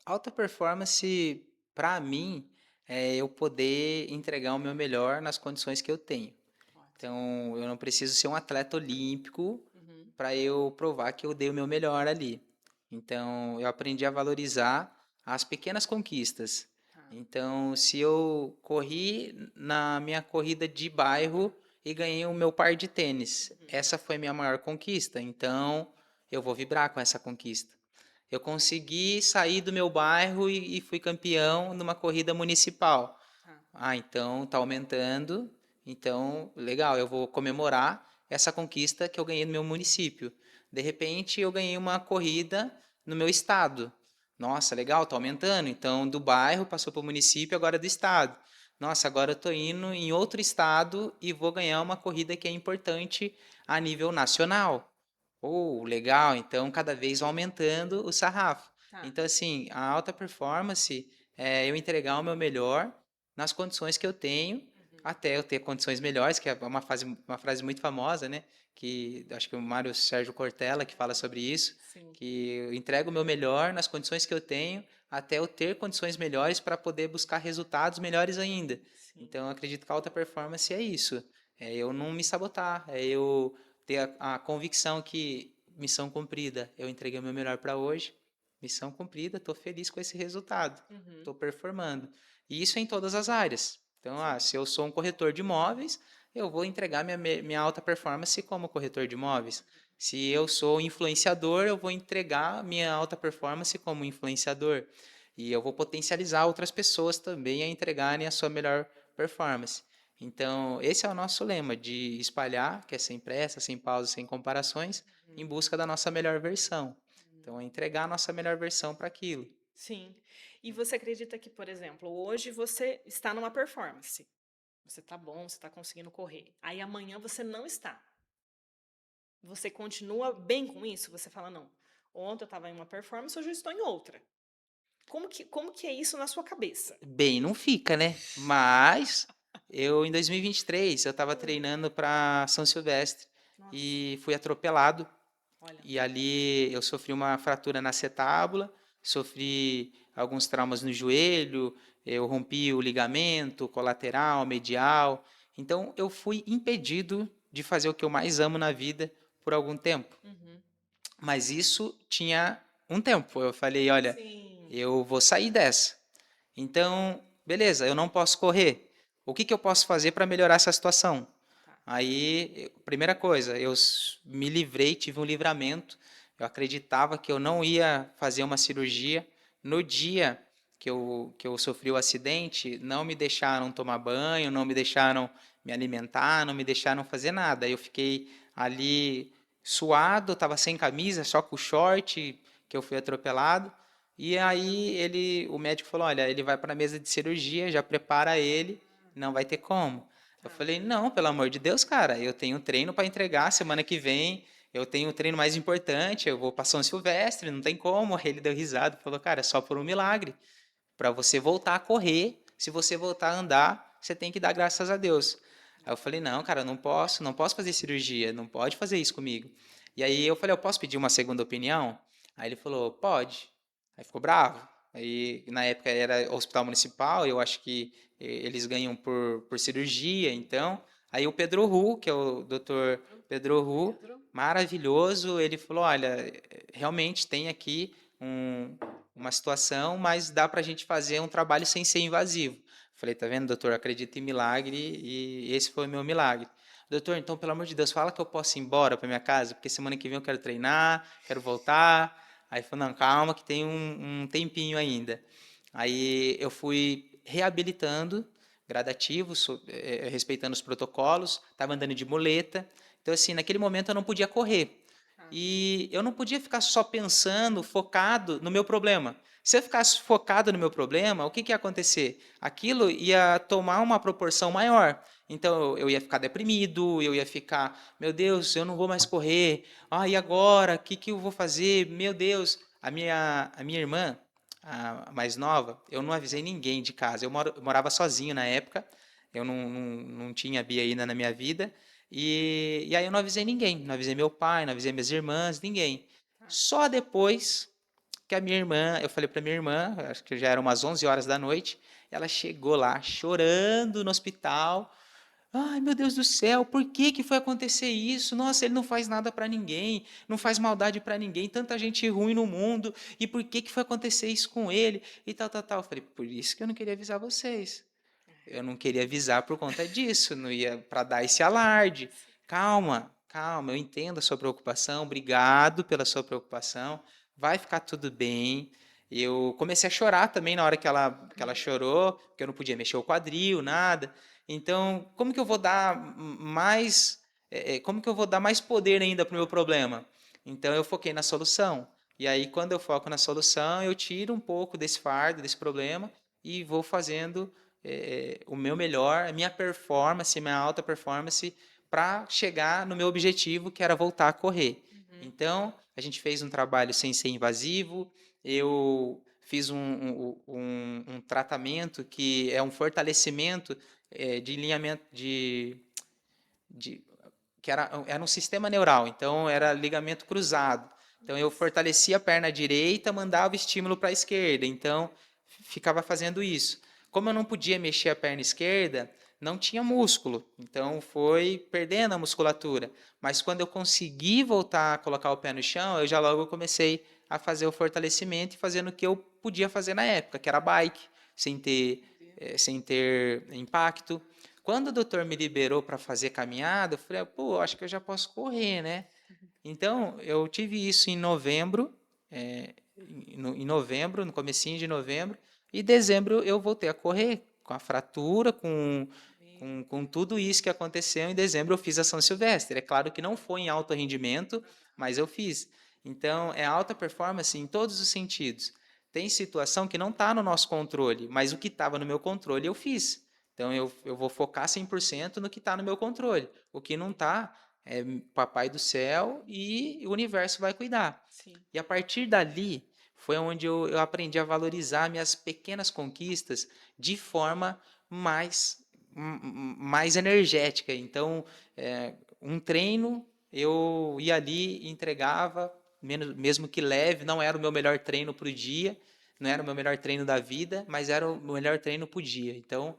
Alta performance, para mim, é eu poder entregar o meu melhor nas condições que eu tenho.
Ótimo.
Então, eu não preciso ser um atleta olímpico
Uhum.
para eu provar que eu dei o meu melhor ali. Então, eu aprendi a valorizar as pequenas conquistas.
Tá.
Então, se eu corri na minha corrida de bairro e ganhei o meu par de tênis,
Uhum.
essa foi minha maior conquista. Então, eu vou vibrar com essa conquista. Eu consegui sair do meu bairro e fui campeão numa corrida municipal.
Tá.
Ah, então tá aumentando. Então, legal, eu vou comemorar essa conquista que eu ganhei no meu município. De repente, eu ganhei uma corrida no meu estado. Nossa, legal, tá aumentando. Então, do bairro passou para o município, agora é do estado. Nossa, agora eu tô indo em outro estado e vou ganhar uma corrida que é importante a nível nacional. Oh, legal, então cada vez vai aumentando o sarrafo.
Tá.
Então, assim, a alta performance é eu entregar o meu melhor nas condições que eu tenho,
Uhum.
até eu ter condições melhores, que é uma frase muito famosa, né? Que acho que o Mário Sérgio Cortella que fala sobre isso,
Sim.
que eu entrego o meu melhor nas condições que eu tenho, até eu ter condições melhores para poder buscar resultados melhores ainda.
Sim.
Então, eu acredito que a alta performance é isso. É eu não me sabotar, é eu ter a convicção que missão cumprida, eu entreguei o meu melhor para hoje, missão cumprida, estou feliz com esse resultado,
Uhum.
estou performando. E isso é em todas as áreas. Então,
Sim.
se eu sou um corretor de imóveis, eu vou entregar minha alta performance como corretor de imóveis. Se eu sou influenciador, eu vou entregar minha alta performance como influenciador. E eu vou potencializar outras pessoas também a entregarem a sua melhor performance. Então, esse é o nosso lema, de espalhar, que é sem pressa, sem pausa, sem comparações, em
Uhum.
busca da nossa melhor versão. Então, é entregar a nossa melhor versão para aquilo.
Sim. E você acredita que, por exemplo, hoje você está numa performance. Você está bom, você está conseguindo correr. Aí amanhã você não está. Você continua bem com isso? Você fala, não. Ontem eu estava em uma performance, hoje eu estou em outra. Como que é isso na sua cabeça?
Bem, não fica, né? Mas em 2023, eu estava treinando para São Silvestre
Nossa,
e fui atropelado.
olha.
E ali eu sofri uma fratura na acetábula, sofri alguns traumas no joelho, eu rompi o ligamento colateral, medial. Então eu fui impedido de fazer o que eu mais amo na vida por algum tempo.
Uhum.
Mas isso tinha um tempo. Eu falei, olha,
Sim.
eu vou sair dessa. Então, beleza, eu não posso correr. O que eu posso fazer para melhorar essa situação?
Tá.
Aí, primeira coisa, me livrei, tive um livramento. Eu acreditava que eu não ia fazer uma cirurgia. No dia que eu sofri o acidente, não me deixaram tomar banho, não me deixaram me alimentar, não me deixaram fazer nada. Eu fiquei ali suado, estava sem camisa, só com o short, que eu fui atropelado. E aí o médico falou, olha, ele vai para a mesa de cirurgia, já prepara ele, não vai ter como. Eu
Tá.
falei, não, pelo amor de Deus, cara, eu tenho um treino para entregar semana que vem, eu tenho um treino mais importante, eu vou para São Silvestre, não tem como. Aí ele deu risada, falou, cara, é só por um milagre. Para você voltar a correr, se você voltar a andar, você tem que dar graças a Deus. Aí eu falei, não, cara, não posso fazer cirurgia, não pode fazer isso comigo. E aí eu falei, eu posso pedir uma segunda opinião? Aí ele falou, pode. Aí ficou bravo. Aí, na época, era hospital municipal, eu acho que eles ganham por cirurgia, então. Aí o Pedro Hu, que é o doutor Pedro Hu,
Pedro?
maravilhoso, ele falou, olha, realmente tem aqui uma situação, mas dá pra gente fazer um trabalho sem ser invasivo. Falei, tá vendo, doutor, acredito em milagre, e esse foi o meu milagre. Doutor, então, pelo amor de Deus, fala que eu posso ir embora para minha casa, porque semana que vem eu quero treinar, quero voltar. Aí falou, não, calma que tem um tempinho ainda. Aí eu fui reabilitando, gradativo, respeitando os protocolos, estava andando de muleta. Então, assim, naquele momento eu não podia correr.
Ah,
E eu não podia ficar só pensando, focado no meu problema. Se eu ficasse focado no meu problema, o que, que ia acontecer? Aquilo ia tomar uma proporção maior. Então eu ia ficar deprimido, eu ia ficar, meu Deus, eu não vou mais correr. Ah, e agora? O que, que eu vou fazer? Meu Deus. A minha irmã, a mais nova, eu não avisei ninguém de casa. Eu morava sozinho na época, eu não tinha Bia ainda na minha vida. E aí eu não avisei ninguém, não avisei meu pai, não avisei minhas irmãs, ninguém.
ah.
Só depois que a minha irmã, eu falei para minha irmã, acho que já eram umas 11 horas da noite, ela chegou lá chorando no hospital. Ai, meu Deus do céu, por que que foi acontecer isso? Nossa, ele não faz nada para ninguém, não faz maldade para ninguém, tanta gente ruim no mundo, e por que que foi acontecer isso com ele? E tal, tal, tal. Eu falei, por isso que eu não queria avisar vocês. Eu não queria avisar por conta disso, não ia para dar esse alarde. Calma, calma, eu entendo a sua preocupação, obrigado pela sua preocupação, vai ficar tudo bem. Eu comecei a chorar também na hora que ela chorou, porque eu não podia mexer o quadril, nada. Então, como que eu vou dar mais, como que eu vou dar mais poder ainda para o meu problema? Então, eu foquei na solução. E aí, quando eu foco na solução, eu tiro um pouco desse fardo, desse problema, e vou fazendo o meu melhor, a minha performance, a minha alta performance para chegar no meu objetivo, que era voltar a correr.
Uhum.
Então, a gente fez um trabalho sem ser invasivo, eu fiz um tratamento que é um fortalecimento de alinhamento de que era um sistema neural, então era ligamento cruzado. Então eu fortalecia a perna direita, mandava estímulo para a esquerda, então ficava fazendo isso. Como eu não podia mexer a perna esquerda, não tinha músculo, então foi perdendo a musculatura. Mas quando eu consegui voltar a colocar o pé no chão, eu já logo comecei a fazer o fortalecimento e fazendo o que eu podia fazer na época, que era bike, sem ter impacto. Quando o doutor me liberou para fazer caminhada, eu falei, pô, acho que eu já posso correr, né? Então, eu tive isso em novembro, em novembro, no comecinho de novembro, e dezembro eu voltei a correr, com a fratura, com tudo isso que aconteceu. Em dezembro eu fiz a São Silvestre. É claro que não foi em alto rendimento, mas eu fiz. Então, é alta performance em todos os sentidos. Tem situação que não está no nosso controle, mas o que estava no meu controle eu fiz. Então, eu vou focar 100% no que está no meu controle. O que não está, é papai do céu e o universo vai cuidar.
Sim.
E a partir dali foi onde eu aprendi a valorizar minhas pequenas conquistas de forma mais energética. Então, um treino, eu ia ali e entregava, mesmo que leve, não era o meu melhor treino para o dia, não era o meu melhor treino da vida, mas era o melhor treino para o dia. Então,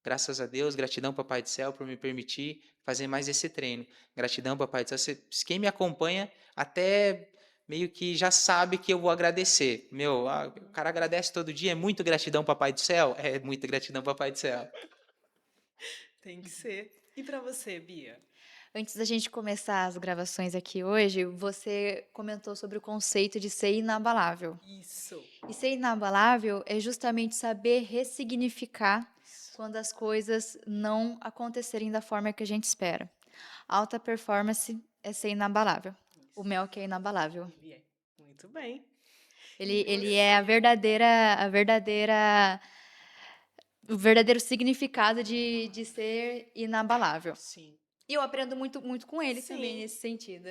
graças a Deus, gratidão, Papai do Céu, por me permitir fazer mais esse treino. Gratidão, Papai do Céu. Quem me acompanha até meio que já sabe que eu vou agradecer. Meu, o cara agradece todo dia, é muito gratidão, Papai do Céu? É muito gratidão, Papai do Céu.
Tem que ser. E para você, Bia?
Antes da gente começar as gravações aqui hoje, você comentou sobre o conceito de ser inabalável.
Isso.
E ser inabalável é justamente saber ressignificar
Isso.
quando as coisas não acontecerem da forma que a gente espera. Alta performance é ser inabalável. O
Isso.
Mel que é inabalável.
Ele é. Muito bem. E
Ele é
você?
o verdadeiro significado de ser inabalável.
Sim.
E eu aprendo muito, muito com ele também
Sim.
nesse sentido.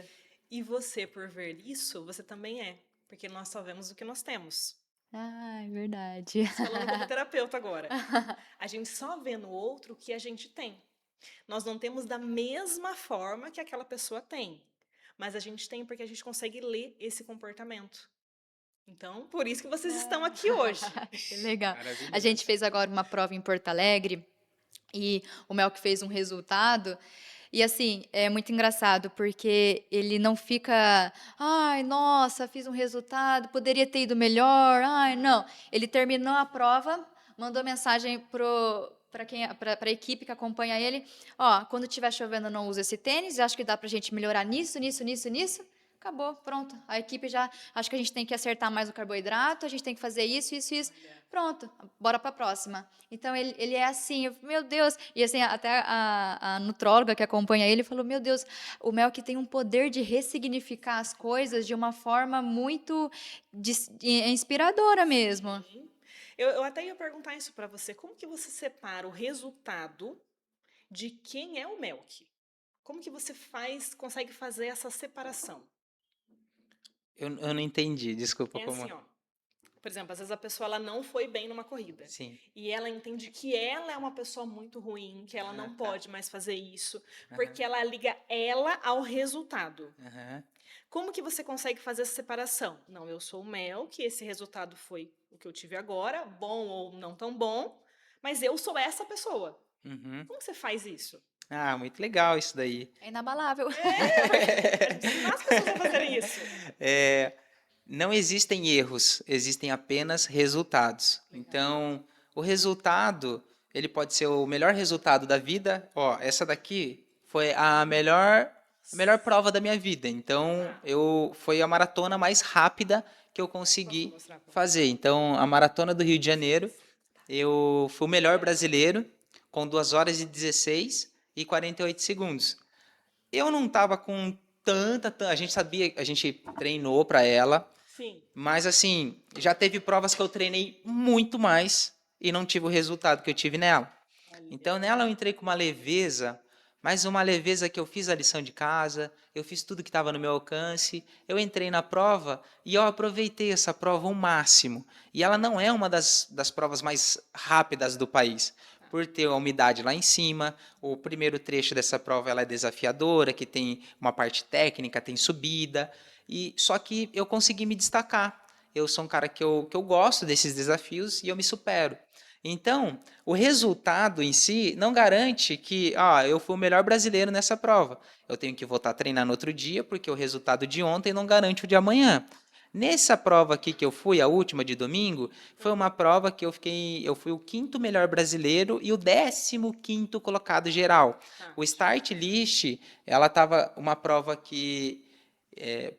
E você, por ver isso, você também é. Porque nós só vemos o que nós temos.
Ah, é verdade.
Isso falando como terapeuta agora. A gente só vê no outro o que a gente tem. Nós não temos da mesma forma que aquela pessoa tem. Mas a gente tem porque a gente consegue ler esse comportamento. Então, por isso que vocês estão aqui hoje.
Que legal. A
Maravilhoso.
gente fez agora uma prova em Porto Alegre e o Melk fez um resultado. E assim, é muito engraçado, porque ele não fica, ai, nossa, fiz um resultado, poderia ter ido melhor, ai, não. Ele terminou a prova, mandou mensagem para a equipe que acompanha ele, ó, quando estiver chovendo não usa esse tênis, acho que dá pra gente melhorar nisso, nisso, nisso, nisso. Acabou, pronto. A equipe já, acho que a gente tem que acertar mais o carboidrato, a gente tem que fazer isso, isso, isso. Pronto, bora para a próxima. Então, ele é assim, meu Deus. E assim, até a nutróloga que acompanha ele falou, meu Deus, o Melk tem um poder de ressignificar as coisas de uma forma muito inspiradora mesmo.
Sim. Eu até ia perguntar isso para você. Como que você separa o resultado de quem é o Melk? Como que você consegue fazer essa separação?
Eu não entendi, desculpa
É
como.
assim, ó. Por exemplo, às vezes a pessoa ela não foi bem numa corrida
Sim.
e ela entende que ela é uma pessoa muito ruim, que ela não
Tá.
pode mais fazer isso,
Aham,
porque ela liga ela ao resultado.
aham.
Como que você consegue fazer essa separação? Não, eu sou o Mel, que esse resultado foi o que eu tive agora, bom ou não tão bom, mas eu sou essa pessoa.
Uhum.
Como que você faz isso?
Ah, muito legal isso daí.
É inabalável.
A gente ensinar as pessoas a fazerem isso.
É, não existem erros, existem apenas resultados. Então, o resultado, ele pode ser o melhor resultado da vida. Ó, essa daqui foi a melhor prova da minha vida. Então, foi a maratona mais rápida que eu
Posso
consegui
mostrar pra você?
fazer. Então, a maratona do Rio de Janeiro, eu fui o melhor brasileiro com 2 horas e 16 e 48 segundos. Eu não estava com a gente sabia, a gente treinou para ela,
Sim.
mas assim, já teve provas que eu treinei muito mais e não tive o resultado que eu tive nela.
Olha.
Então nela eu entrei com uma leveza, mas uma leveza que eu fiz a lição de casa, eu fiz tudo que estava no meu alcance, eu entrei na prova e eu aproveitei essa prova ao máximo. E ela não é uma das provas mais rápidas do país, por ter a umidade lá em cima. O primeiro trecho dessa prova ela é desafiadora, que tem uma parte técnica, tem subida, e só que eu consegui me destacar. Eu sou um cara que eu gosto desses desafios e eu me supero. Então, o resultado em si não garante que eu fui o melhor brasileiro nessa prova. Eu tenho que voltar a treinar no outro dia, porque o resultado de ontem não garante o de amanhã. Nessa prova aqui que eu fui, a última de domingo, foi uma prova que eu fui o 5º melhor brasileiro e o 15º colocado geral.
Tá.
O start list, ela estava uma prova que,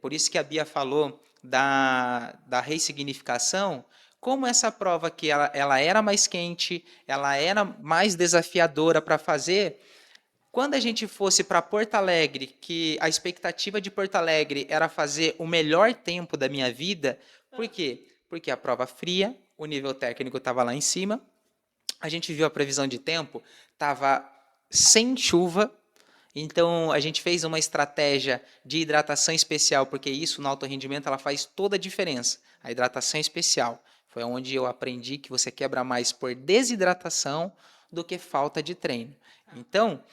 por isso que a Bia falou da ressignificação, como essa prova aqui ela era mais quente, ela era mais desafiadora para fazer, quando a gente fosse para Porto Alegre, que a expectativa de Porto Alegre era fazer o melhor tempo da minha vida, por quê? Porque a prova fria, o nível técnico estava lá em cima, a gente viu a previsão de tempo, estava sem chuva, então a gente fez uma estratégia de hidratação especial, porque isso no alto rendimento ela faz toda a diferença. A hidratação especial foi onde eu aprendi que você quebra mais por desidratação do que falta de treino. Então,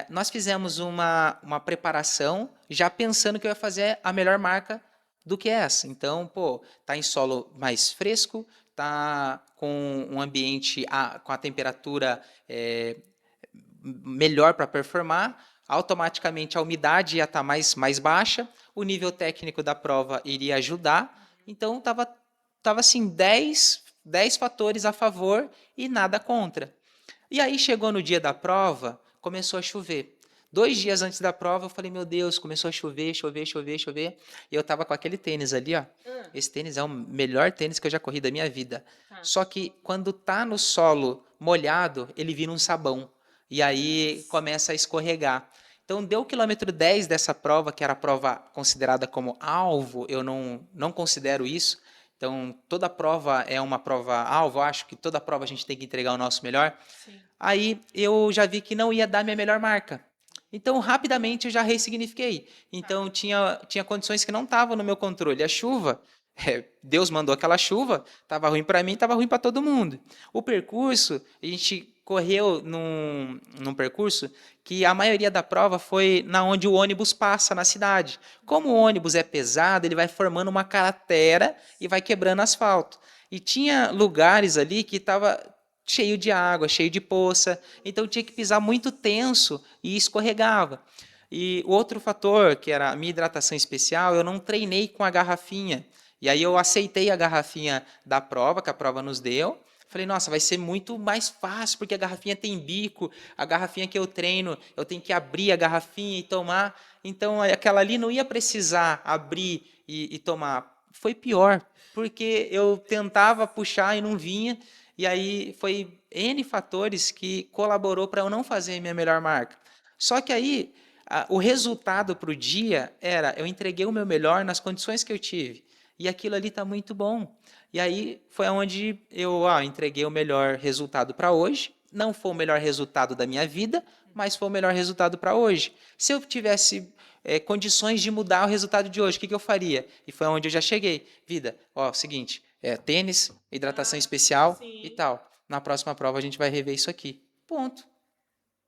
nós fizemos uma preparação já pensando que eu ia fazer a melhor marca do que essa. Então, tá em solo mais fresco, tá com um ambiente com a temperatura melhor para performar, automaticamente a umidade ia estar mais baixa, o nível técnico da prova iria ajudar, então tava assim 10 fatores a favor e nada contra. E aí chegou no dia da prova, começou a chover. 2 dias antes da prova, eu falei, meu Deus, começou a chover, chover, chover, chover. E eu tava com aquele tênis ali, ó. Esse tênis é o melhor tênis que eu já corri da minha vida. Só que quando tá no solo molhado, ele vira um sabão. E aí começa a escorregar. Então, deu o quilômetro 10 dessa prova, que era a prova considerada como alvo, eu não considero isso. Então, toda prova é uma prova alvo, eu acho que toda prova a gente tem que entregar o nosso melhor.
Sim.
Aí eu já vi que não ia dar minha melhor marca. Então, rapidamente eu já ressignifiquei. Então, tinha condições que não estavam no meu controle. A chuva, Deus mandou aquela chuva, estava ruim para mim, estava ruim para todo mundo. O percurso, a gente correu num percurso que a maioria da prova foi na onde o ônibus passa na cidade. Como o ônibus é pesado, ele vai formando uma cratera e vai quebrando asfalto. E tinha lugares ali que estava cheio de água, cheio de poça, então tinha que pisar muito tenso e escorregava. E o outro fator, que era a minha hidratação especial, eu não treinei com a garrafinha. E aí eu aceitei a garrafinha da prova, que a prova nos deu. Falei, nossa, vai ser muito mais fácil, porque a garrafinha tem bico, a garrafinha que eu treino, eu tenho que abrir a garrafinha e tomar. Então, aquela ali não ia precisar abrir e tomar. Foi pior, porque eu tentava puxar e não vinha, e aí foi N fatores que colaborou para eu não fazer minha melhor marca. Só que aí, o resultado para o dia era, eu entreguei o meu melhor nas condições que eu tive. E aquilo ali está muito bom. E aí foi onde eu entreguei o melhor resultado para hoje. Não foi o melhor resultado da minha vida, mas foi o melhor resultado para hoje. Se eu tivesse condições de mudar o resultado de hoje, o que eu faria? E foi onde eu já cheguei. Vida, seguinte, tênis, hidratação especial e
Sim.
tal. Na próxima prova a gente vai rever isso aqui. Ponto.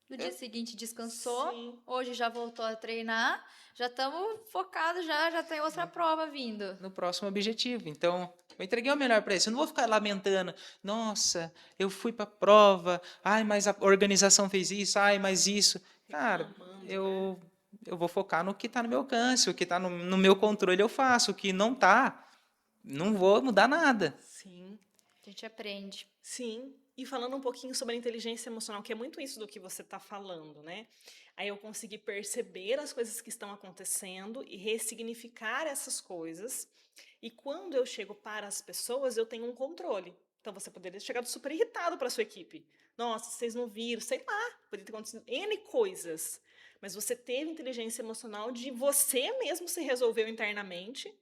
No dia seguinte descansou,
Sim.
hoje já voltou a treinar, já estamos focados, já tem outra prova vindo.
No próximo objetivo. Então, eu entreguei o melhor para isso. Eu não vou ficar lamentando. Nossa, eu fui para a prova. Ai, mas a organização fez isso. Ai, mas isso. Cara,
Reclamando,
eu vou focar no que está no meu alcance. O que está no meu controle eu faço. O que não está, não vou mudar nada.
Sim.
A gente aprende.
Sim, e falando um pouquinho sobre a inteligência emocional, que é muito isso do que você está falando, né? Aí eu consegui perceber as coisas que estão acontecendo e ressignificar essas coisas. E quando eu chego para as pessoas, eu tenho um controle. Então você poderia ter chegado super irritado para a sua equipe. Nossa, vocês não viram, sei lá, poderia ter acontecido N coisas. Mas você teve inteligência emocional de você mesmo se resolveu internamente.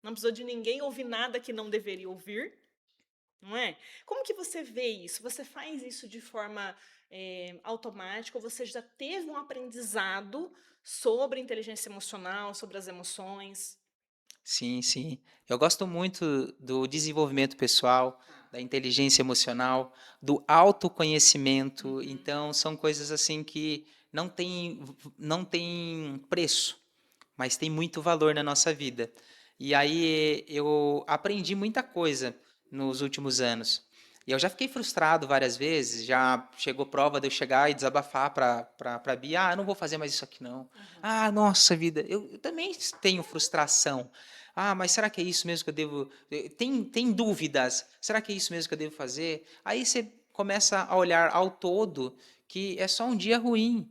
Não precisou de ninguém ouvir nada que não deveria ouvir. Não é? Como que você vê isso? Você faz isso de forma automática ou você já teve um aprendizado sobre inteligência emocional, sobre as emoções?
Sim, sim. Eu gosto muito do desenvolvimento pessoal, da inteligência emocional, do autoconhecimento.
Uhum.
Então, são coisas assim que não tem preço, mas tem muito valor na nossa vida. E aí eu aprendi muita coisa nos últimos anos. E eu já fiquei frustrado várias vezes, já chegou prova de eu chegar e desabafar para a Bia, eu não vou fazer mais isso aqui não. Ah, nossa vida, eu também tenho frustração. Ah, mas será que é isso mesmo que eu devo... Tem dúvidas, será que é isso mesmo que eu devo fazer? Aí você começa a olhar ao todo que é só um dia ruim.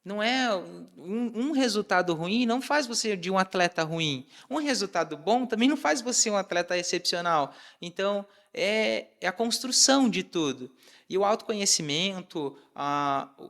Não é um resultado ruim não faz você de um atleta ruim. Um resultado bom também não faz você um atleta excepcional. Então, é a construção de tudo. E o autoconhecimento,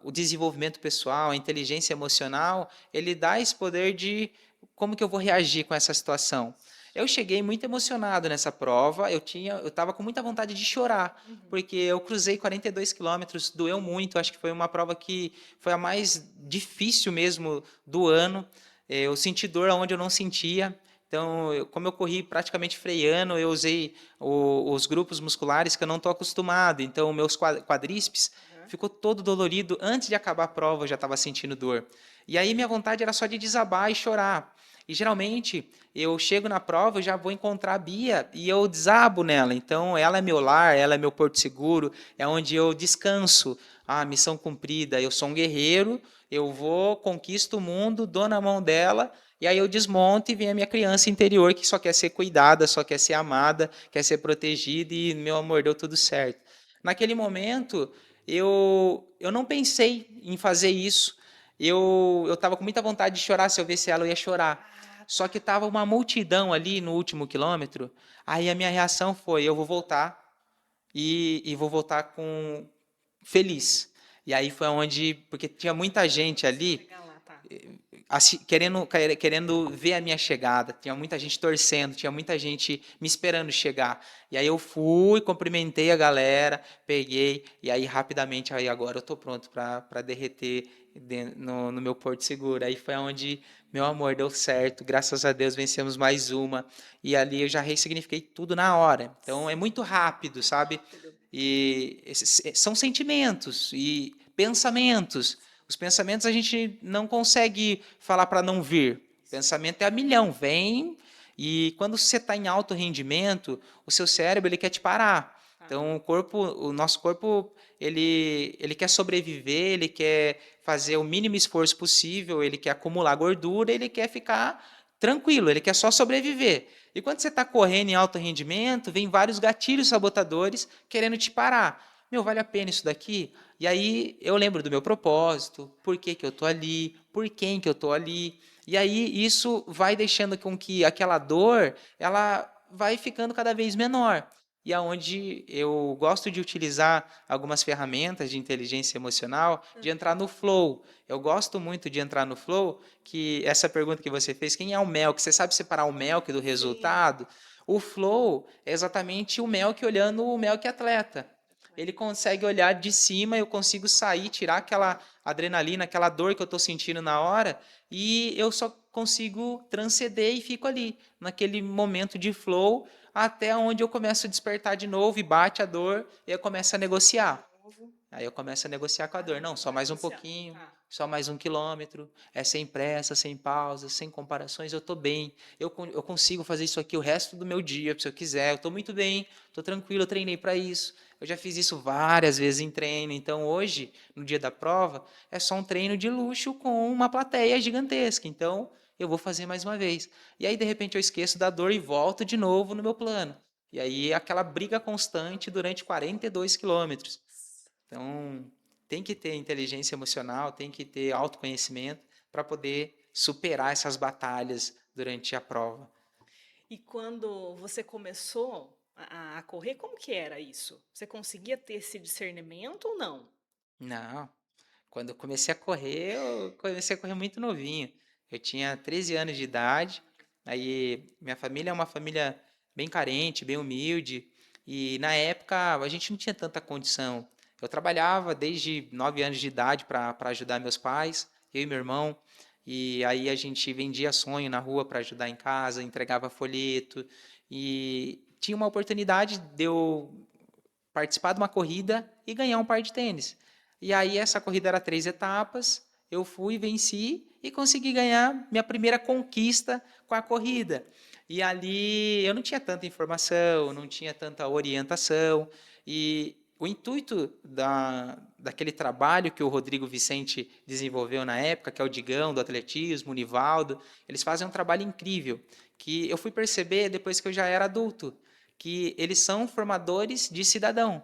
o desenvolvimento pessoal, a inteligência emocional, ele dá esse poder de como que eu vou reagir com essa situação. Eu cheguei muito emocionado nessa prova, eu estava com muita vontade de chorar, porque eu cruzei 42 quilômetros, doeu muito, acho que foi uma prova que foi a mais difícil mesmo do ano. Eu senti dor onde eu não sentia. Então, como eu corri praticamente freando, eu usei os grupos musculares que eu não estou acostumado. Então, meus quadríceps ficou todo dolorido. Antes de acabar a prova, eu já estava sentindo dor. E aí, minha vontade era só de desabar e chorar. E geralmente eu chego na prova, eu já vou encontrar a Bia e eu desabo nela. Então ela é meu lar, ela é meu porto seguro, é onde eu descanso. Missão cumprida, eu sou um guerreiro, eu vou, conquisto o mundo, dou na mão dela, e aí eu desmonto e vem a minha criança interior que só quer ser cuidada, só quer ser amada, quer ser protegida e, meu amor, deu tudo certo. Naquele momento, eu não pensei em fazer isso. Eu estava com muita vontade de chorar, se eu visse ela eu ia chorar. Só que estava uma multidão ali no último quilômetro, aí a minha reação foi, eu vou voltar e vou voltar com feliz. E aí foi onde, porque tinha muita gente ali
Chegar lá, tá.
querendo ver a minha chegada, tinha muita gente torcendo, tinha muita gente me esperando chegar. E aí eu fui, cumprimentei a galera, peguei, e aí rapidamente, aí agora eu estou pronto para derreter no meu porto seguro. Aí foi onde, meu amor, deu certo, graças a Deus vencemos mais uma, e ali eu já ressignifiquei tudo na hora. Então é muito rápido, sabe? E são sentimentos e pensamentos. Os pensamentos a gente não consegue falar para não vir. Pensamento é a milhão, vem. E quando você está em alto rendimento, o seu cérebro ele quer te parar. Então o nosso corpo, ele quer sobreviver, ele quer fazer o mínimo esforço possível, ele quer acumular gordura, ele quer ficar tranquilo, ele quer só sobreviver. E quando você está correndo em alto rendimento, vem vários gatilhos sabotadores querendo te parar. Meu, vale a pena isso daqui? E aí eu lembro do meu propósito, por que que eu estou ali, por quem que eu estou ali. E aí isso vai deixando com que aquela dor, ela vai ficando cada vez menor. E aonde eu gosto de utilizar algumas ferramentas de inteligência emocional, de entrar no flow. Eu gosto muito de entrar no flow, que essa pergunta que você fez, quem é o Melk? Você sabe separar o Melk do resultado? O flow é exatamente o Melk olhando o Melk atleta. Ele consegue olhar de cima, eu consigo sair, tirar aquela adrenalina, aquela dor que eu estou sentindo na hora, e eu só consigo transcender e fico ali, naquele momento de flow, até onde eu começo a despertar de novo e bate a dor, e eu começo a negociar. Aí eu começo a negociar com a dor. Não, só mais um pouquinho, só mais 1 quilômetro. É sem pressa, sem pausa, sem comparações. Eu estou bem. Eu consigo fazer isso aqui o resto do meu dia, se eu quiser. Eu estou muito bem, estou tranquilo, eu treinei para isso. Eu já fiz isso várias vezes em treino. Então hoje, no dia da prova, é só um treino de luxo com uma plateia gigantesca. Então eu vou fazer mais uma vez. E aí, de repente, eu esqueço da dor e volto de novo no meu plano. E aí, aquela briga constante durante 42 quilômetros. Então, tem que ter inteligência emocional, tem que ter autoconhecimento para poder superar essas batalhas durante a prova.
E quando você começou a correr, como que era isso? Você conseguia ter esse discernimento ou não?
Não, quando eu comecei a correr muito novinho. Eu tinha 13 anos de idade, aí minha família é uma família bem carente, bem humilde, e na época a gente não tinha tanta condição. Eu trabalhava desde 9 anos de idade para ajudar meus pais, eu e meu irmão, e aí a gente vendia sonho na rua para ajudar em casa, entregava folheto, e tinha uma oportunidade de eu participar de uma corrida e ganhar um par de tênis. E aí essa corrida era 3 etapas, eu fui, venci e consegui ganhar minha primeira conquista com a corrida. E ali eu não tinha tanta informação, não tinha tanta orientação, e o intuito daquele trabalho que o Rodrigo Vicente desenvolveu na época, que é o Digão, do atletismo, o Nivaldo, eles fazem um trabalho incrível, que eu fui perceber depois que eu já era adulto, que eles são formadores de cidadão.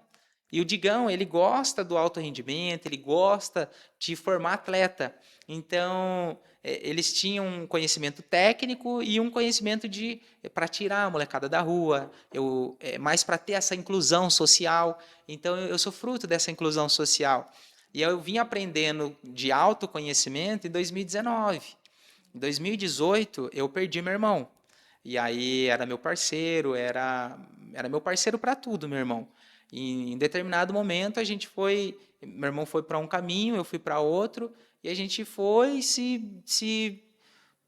E o Digão, ele gosta do alto rendimento, ele gosta de formar atleta. Então, eles tinham um conhecimento técnico e um conhecimento de para tirar a molecada da rua, mais para ter essa inclusão social. Então, eu sou fruto dessa inclusão social. E eu vim aprendendo de autoconhecimento em 2019. Em 2018, eu perdi meu irmão. E aí era meu parceiro, era meu parceiro para tudo, meu irmão. E em determinado momento a gente foi, meu irmão foi para um caminho, eu fui para outro, e a gente foi se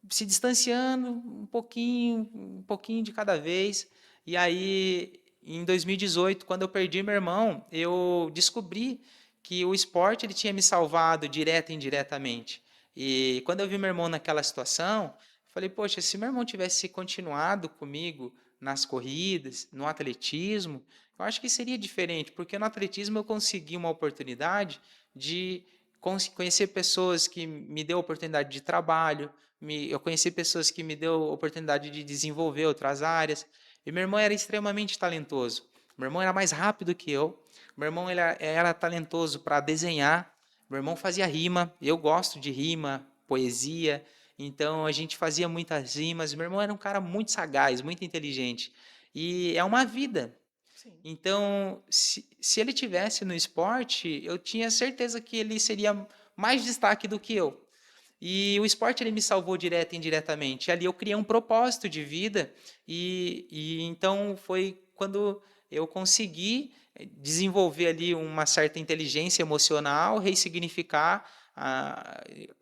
distanciando um pouquinho de cada vez. E aí, em 2018, quando eu perdi meu irmão, eu descobri que o esporte ele tinha me salvado direta e indiretamente. E quando eu vi meu irmão naquela situação, falei, poxa, se meu irmão tivesse continuado comigo nas corridas, no atletismo, eu acho que seria diferente, porque no atletismo eu consegui uma oportunidade de conhecer pessoas que me deu oportunidade de trabalho, eu conheci pessoas que me deu oportunidade de desenvolver outras áreas. E meu irmão era extremamente talentoso. Meu irmão era mais rápido que eu. Meu irmão era talentoso para desenhar. Meu irmão fazia rima. Eu gosto de rima, poesia. Então a gente fazia muitas rimas. Meu irmão era um cara muito sagaz, muito inteligente. E é uma vida.
Sim.
Então, se ele tivesse no esporte, eu tinha certeza que ele seria mais destaque do que eu. E o esporte ele me salvou direto e indiretamente. Ali eu criei um propósito de vida e então foi quando eu consegui desenvolver ali uma certa inteligência emocional, ressignificar.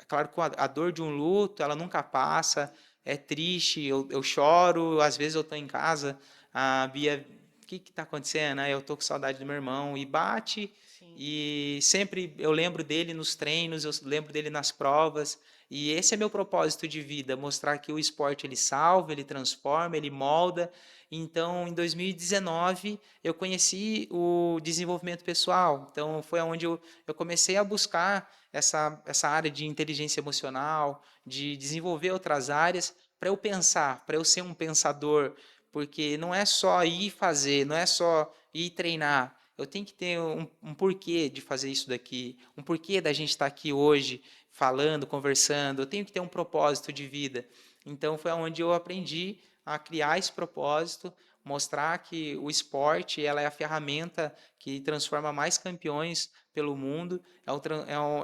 Claro que a dor de um luto, ela nunca passa, é triste, eu choro, às vezes eu estou em casa, a Bia que tá acontecendo? Eu tô com saudade do meu irmão. E bate,
Sim.
e sempre eu lembro dele nos treinos, eu lembro dele nas provas. E esse é meu propósito de vida, mostrar que o esporte ele salva, ele transforma, ele molda. Então, em 2019, eu conheci o desenvolvimento pessoal. Então, foi onde eu comecei a buscar essa área de inteligência emocional, de desenvolver outras áreas, para eu pensar, para eu ser um pensador, porque não é só ir fazer, não é só ir treinar. Eu tenho que ter um porquê de fazer isso daqui, um porquê da gente estar aqui hoje falando, conversando. Eu tenho que ter um propósito de vida. Então foi onde eu aprendi a criar esse propósito, mostrar que o esporte ela é a ferramenta que transforma mais campeões pelo mundo,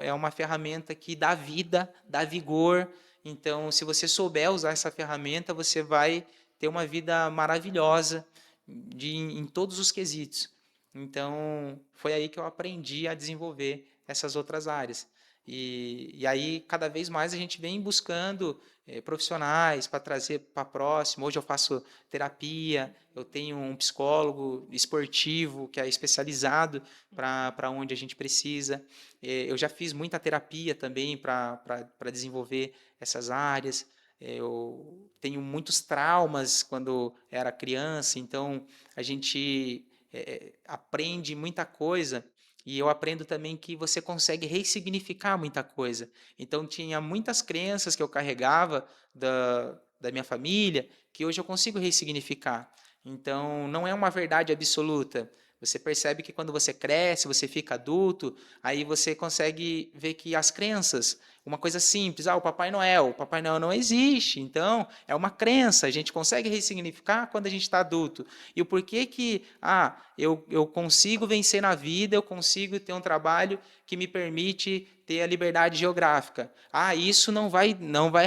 é uma ferramenta que dá vida, dá vigor. Então, se você souber usar essa ferramenta, você vai ter uma vida maravilhosa em todos os quesitos. Então, foi aí que eu aprendi a desenvolver essas outras áreas. E aí, cada vez mais, a gente vem buscando profissionais para trazer para próximo. Hoje eu faço terapia, eu tenho um psicólogo esportivo que é especializado para onde a gente precisa. Eu já fiz muita terapia também para desenvolver essas áreas. Eu tenho muitos traumas quando era criança, então a gente aprende muita coisa e eu aprendo também que você consegue ressignificar muita coisa. Então, tinha muitas crenças que eu carregava da minha família que hoje eu consigo ressignificar. Então, não é uma verdade absoluta. Você percebe que quando você cresce, você fica adulto, aí você consegue ver que as crenças, uma coisa simples, o Papai Noel não existe, então é uma crença, a gente consegue ressignificar quando a gente está adulto. E o porquê que, eu consigo vencer na vida, eu consigo ter um trabalho que me permite ter a liberdade geográfica. Isso não vai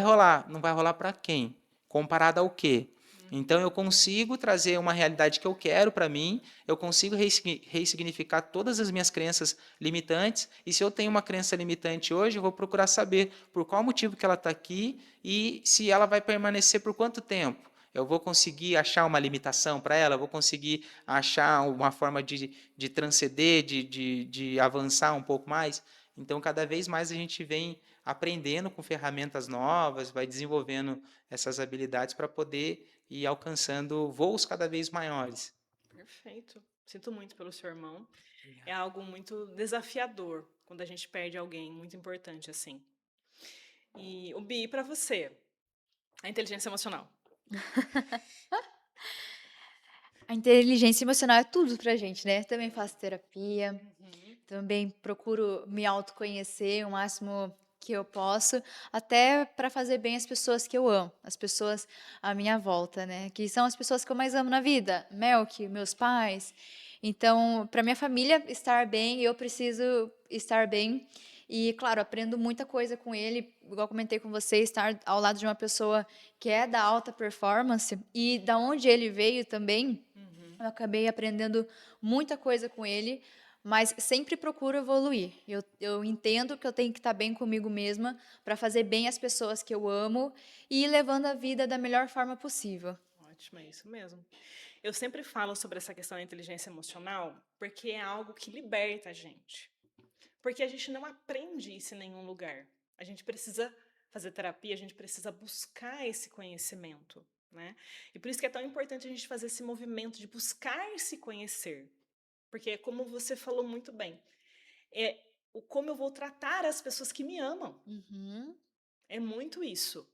rolar. Não vai rolar para quem? Comparado ao quê? Então eu consigo trazer uma realidade que eu quero para mim, eu consigo ressignificar todas as minhas crenças limitantes, e se eu tenho uma crença limitante hoje, eu vou procurar saber por qual motivo que ela está aqui e se ela vai permanecer por quanto tempo. Eu vou conseguir achar uma limitação para ela, eu vou conseguir achar uma forma de transcender, de avançar um pouco mais. Então, cada vez mais a gente vem aprendendo com ferramentas novas, vai desenvolvendo essas habilidades para poder ir alcançando voos cada vez maiores.
Perfeito. Sinto muito pelo seu irmão. É algo muito desafiador quando a gente perde alguém muito importante assim. E o Bi, para você, a inteligência emocional.
A inteligência emocional é tudo pra gente, né? Também faço terapia,
Uhum.
também procuro me autoconhecer o máximo que eu posso, até para fazer bem as pessoas que eu amo, as pessoas à minha volta, né? Que são as pessoas que eu mais amo na vida, Melk, meus pais. Então, para minha família estar bem, eu preciso estar bem. E, claro, aprendo muita coisa com ele, igual comentei com você, estar ao lado de uma pessoa que é da alta performance e da onde ele veio também.
Uhum.
Eu acabei aprendendo muita coisa com ele, mas sempre procuro evoluir. Eu entendo que eu tenho que estar bem comigo mesma para fazer bem as pessoas que eu amo e ir levando a vida da melhor forma possível.
Ótimo, é isso mesmo. Eu sempre falo sobre essa questão da inteligência emocional porque é algo que liberta a gente. Porque a gente não aprende isso em nenhum lugar. A gente precisa fazer terapia, a gente precisa buscar esse conhecimento, né? E por isso que é tão importante a gente fazer esse movimento de buscar se conhecer. Porque, como você falou muito bem, é o como eu vou tratar as pessoas que me amam.
Uhum.
É muito isso.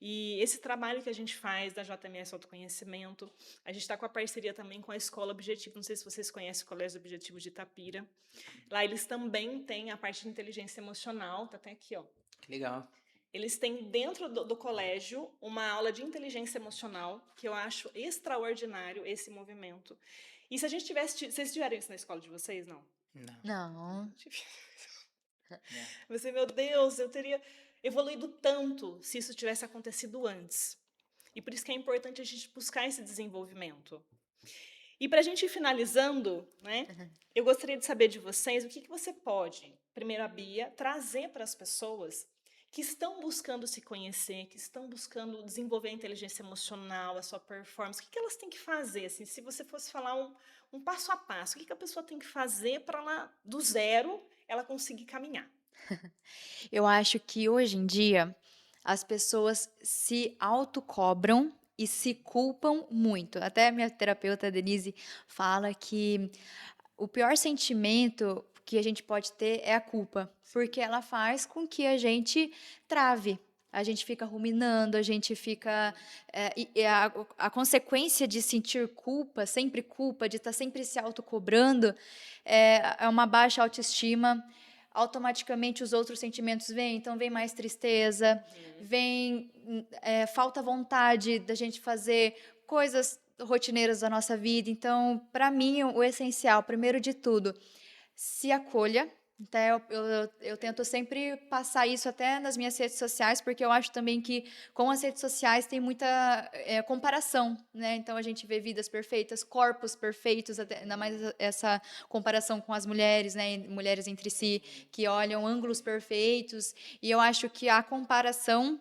E esse trabalho que a gente faz da JMS Autoconhecimento, a gente está com a parceria também com a Escola Objetivo, não sei se vocês conhecem o Colégio Objetivo de Itapira. Lá eles também têm a parte de inteligência emocional, tá até aqui, ó.
Que legal.
Eles têm dentro do colégio uma aula de inteligência emocional, que eu acho extraordinário esse movimento. E se a gente tivesse, vocês tiveram isso na escola de vocês, não?
Não.
Não.
Não.
Você, meu Deus, eu teria evoluído tanto se isso tivesse acontecido antes. E por isso que é importante a gente buscar esse desenvolvimento. E para a gente ir finalizando, né, eu gostaria de saber de vocês o que você pode, primeiro a Bia, trazer para as pessoas que estão buscando se conhecer, que estão buscando desenvolver a inteligência emocional, a sua performance, o que elas têm que fazer? Assim, se você fosse falar um passo a passo, o que a pessoa tem que fazer para ela, do zero, ela conseguir caminhar?
Eu acho que hoje em dia as pessoas se autocobram e se culpam muito. Até a minha terapeuta Denise fala que o pior sentimento que a gente pode ter é a culpa, porque ela faz com que a gente trave. A gente fica ruminando, a gente fica. A consequência de sentir culpa, de estar sempre se autocobrando, é uma baixa autoestima. Automaticamente os outros sentimentos vêm, então vem mais tristeza, vem falta vontade da gente fazer coisas rotineiras da nossa vida. Então, para mim, o essencial, primeiro de tudo, se acolha. Então, eu tento sempre passar isso até nas minhas redes sociais, porque eu acho também que com as redes sociais tem muita comparação, né? Então, a gente vê vidas perfeitas, corpos perfeitos, até, ainda mais essa comparação com as mulheres, né? Mulheres entre si, que olham ângulos perfeitos. E eu acho que a comparação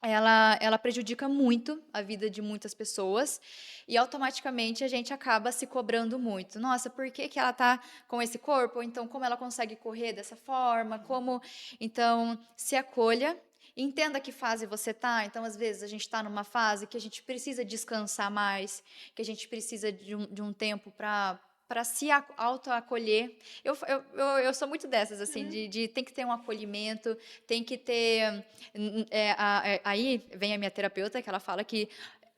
ela prejudica muito a vida de muitas pessoas e automaticamente a gente acaba se cobrando muito. Nossa, por que que ela está com esse corpo? Ou então, como ela consegue correr dessa forma? Como... Então, se acolha, entenda que fase você está. Então, às vezes, a gente está numa fase que a gente precisa descansar mais, que a gente precisa de um tempo para se autoacolher. Eu sou muito dessas, assim, de tem que ter um acolhimento, tem que ter. Aí vem a minha terapeuta, que ela fala que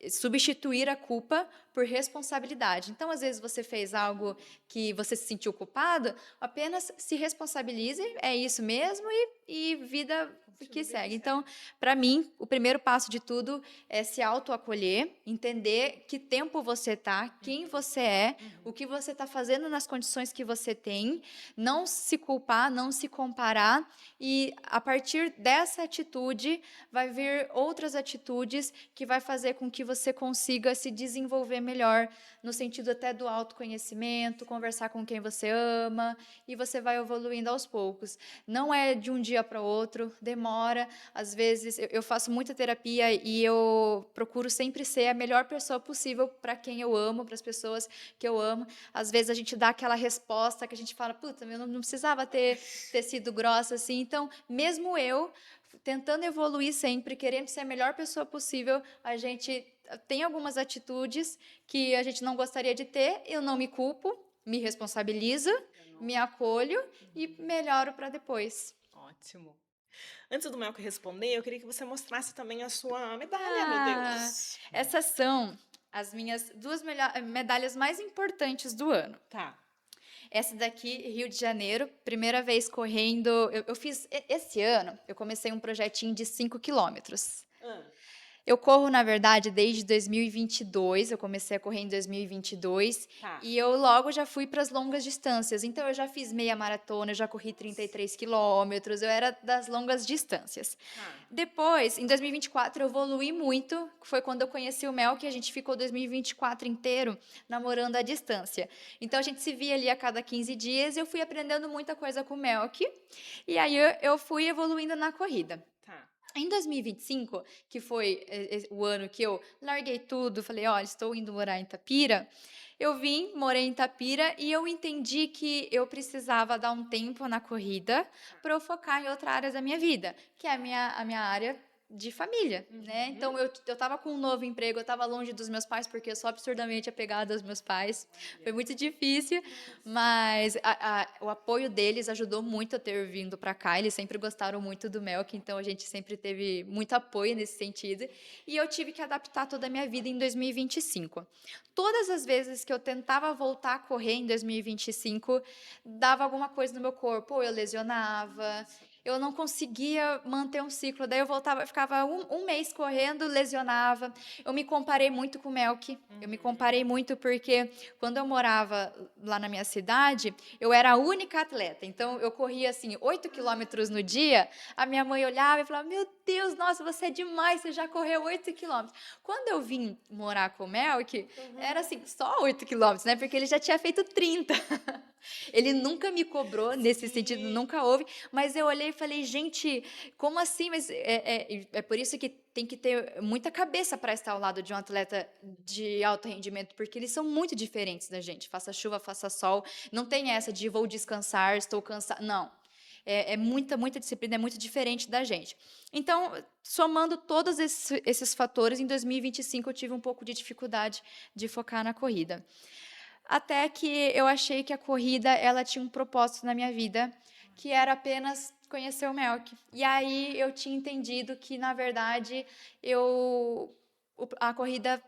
substituir a culpa por responsabilidade. Então, às vezes você fez algo que você se sentiu culpado, apenas se responsabilize, é isso mesmo, e vida que segue. Então, para mim, o primeiro passo de tudo é se autoacolher, entender que tempo você tá, quem você é, o que você está fazendo nas condições que você tem, não se culpar, não se comparar, e a partir dessa atitude vai vir outras atitudes que vai fazer com que você consiga se desenvolver melhor, no sentido até do autoconhecimento, conversar com quem você ama, e você vai evoluindo aos poucos. Não é de um dia para o outro, demora. Às vezes, eu faço muita terapia e eu procuro sempre ser a melhor pessoa possível para quem eu amo, para as pessoas que eu amo. Às vezes, a gente dá aquela resposta que a gente fala, puta, eu não precisava ter sido grossa assim. Então, mesmo eu, tentando evoluir sempre, querendo ser a melhor pessoa possível, a gente tem algumas atitudes que a gente não gostaria de ter, eu não me culpo, me responsabilizo, me acolho e melhoro para depois.
Ótimo. Antes do Melco responder, eu queria que você mostrasse também a sua medalha, meu Deus.
Essas são as minhas duas medalhas mais importantes do ano.
Tá.
Essa daqui, Rio de Janeiro, primeira vez correndo. Eu fiz, esse ano, eu comecei um projetinho de 5 quilômetros. Eu corro, na verdade, desde 2022, eu comecei a correr em 2022,
Tá.
e eu logo já fui para as longas distâncias. Então, eu já fiz meia maratona, eu já corri 33 quilômetros, eu era das longas distâncias. Depois, em 2024, eu evolui muito, foi quando eu conheci o Mel, que a gente ficou 2024 inteiro namorando à distância. Então, a gente se via ali a cada 15 dias, e eu fui aprendendo muita coisa com o Melk, e aí eu fui evoluindo na corrida.
Tá.
Em 2025, que foi o ano que eu larguei tudo, falei, olha, estou indo morar em Itapira, eu vim, morei em Itapira e eu entendi que eu precisava dar um tempo na corrida para eu focar em outra área da minha vida, que é a minha área de família, né? Então, eu estava com um novo emprego, eu estava longe dos meus pais, porque eu sou absurdamente apegada aos meus pais. Foi muito difícil, mas o apoio deles ajudou muito a ter vindo para cá. Eles sempre gostaram muito do Melk, então a gente sempre teve muito apoio nesse sentido. E eu tive que adaptar toda a minha vida em 2025. Todas as vezes que eu tentava voltar a correr em 2025, dava alguma coisa no meu corpo, ou eu lesionava, eu não conseguia manter um ciclo. Daí eu voltava, ficava um mês correndo, lesionava. Eu me comparei muito com o Melk. Eu me comparei muito porque quando eu morava lá na minha cidade, eu era a única atleta. Então eu corria assim 8 quilômetros no dia. A minha mãe olhava e falava: "Meu Deus, nossa, você é demais, você já correu 8 quilômetros". Quando eu vim morar com o Melk, era assim, só 8 quilômetros, né? Porque ele já tinha feito 30. Ele nunca me cobrou nesse sentido, nunca houve, mas eu olhei e falei, gente, como assim? Mas é por isso que tem que ter muita cabeça para estar ao lado de um atleta de alto rendimento, porque eles são muito diferentes da gente. Faça chuva, faça sol, não tem essa de vou descansar, estou cansado. Não. É muita disciplina, é muito diferente da gente. Então, somando todos esses fatores, em 2025 eu tive um pouco de dificuldade de focar na corrida. Até que eu achei que a corrida ela tinha um propósito na minha vida, que era apenas conhecer o Melk. E aí eu tinha entendido que, na verdade, a corrida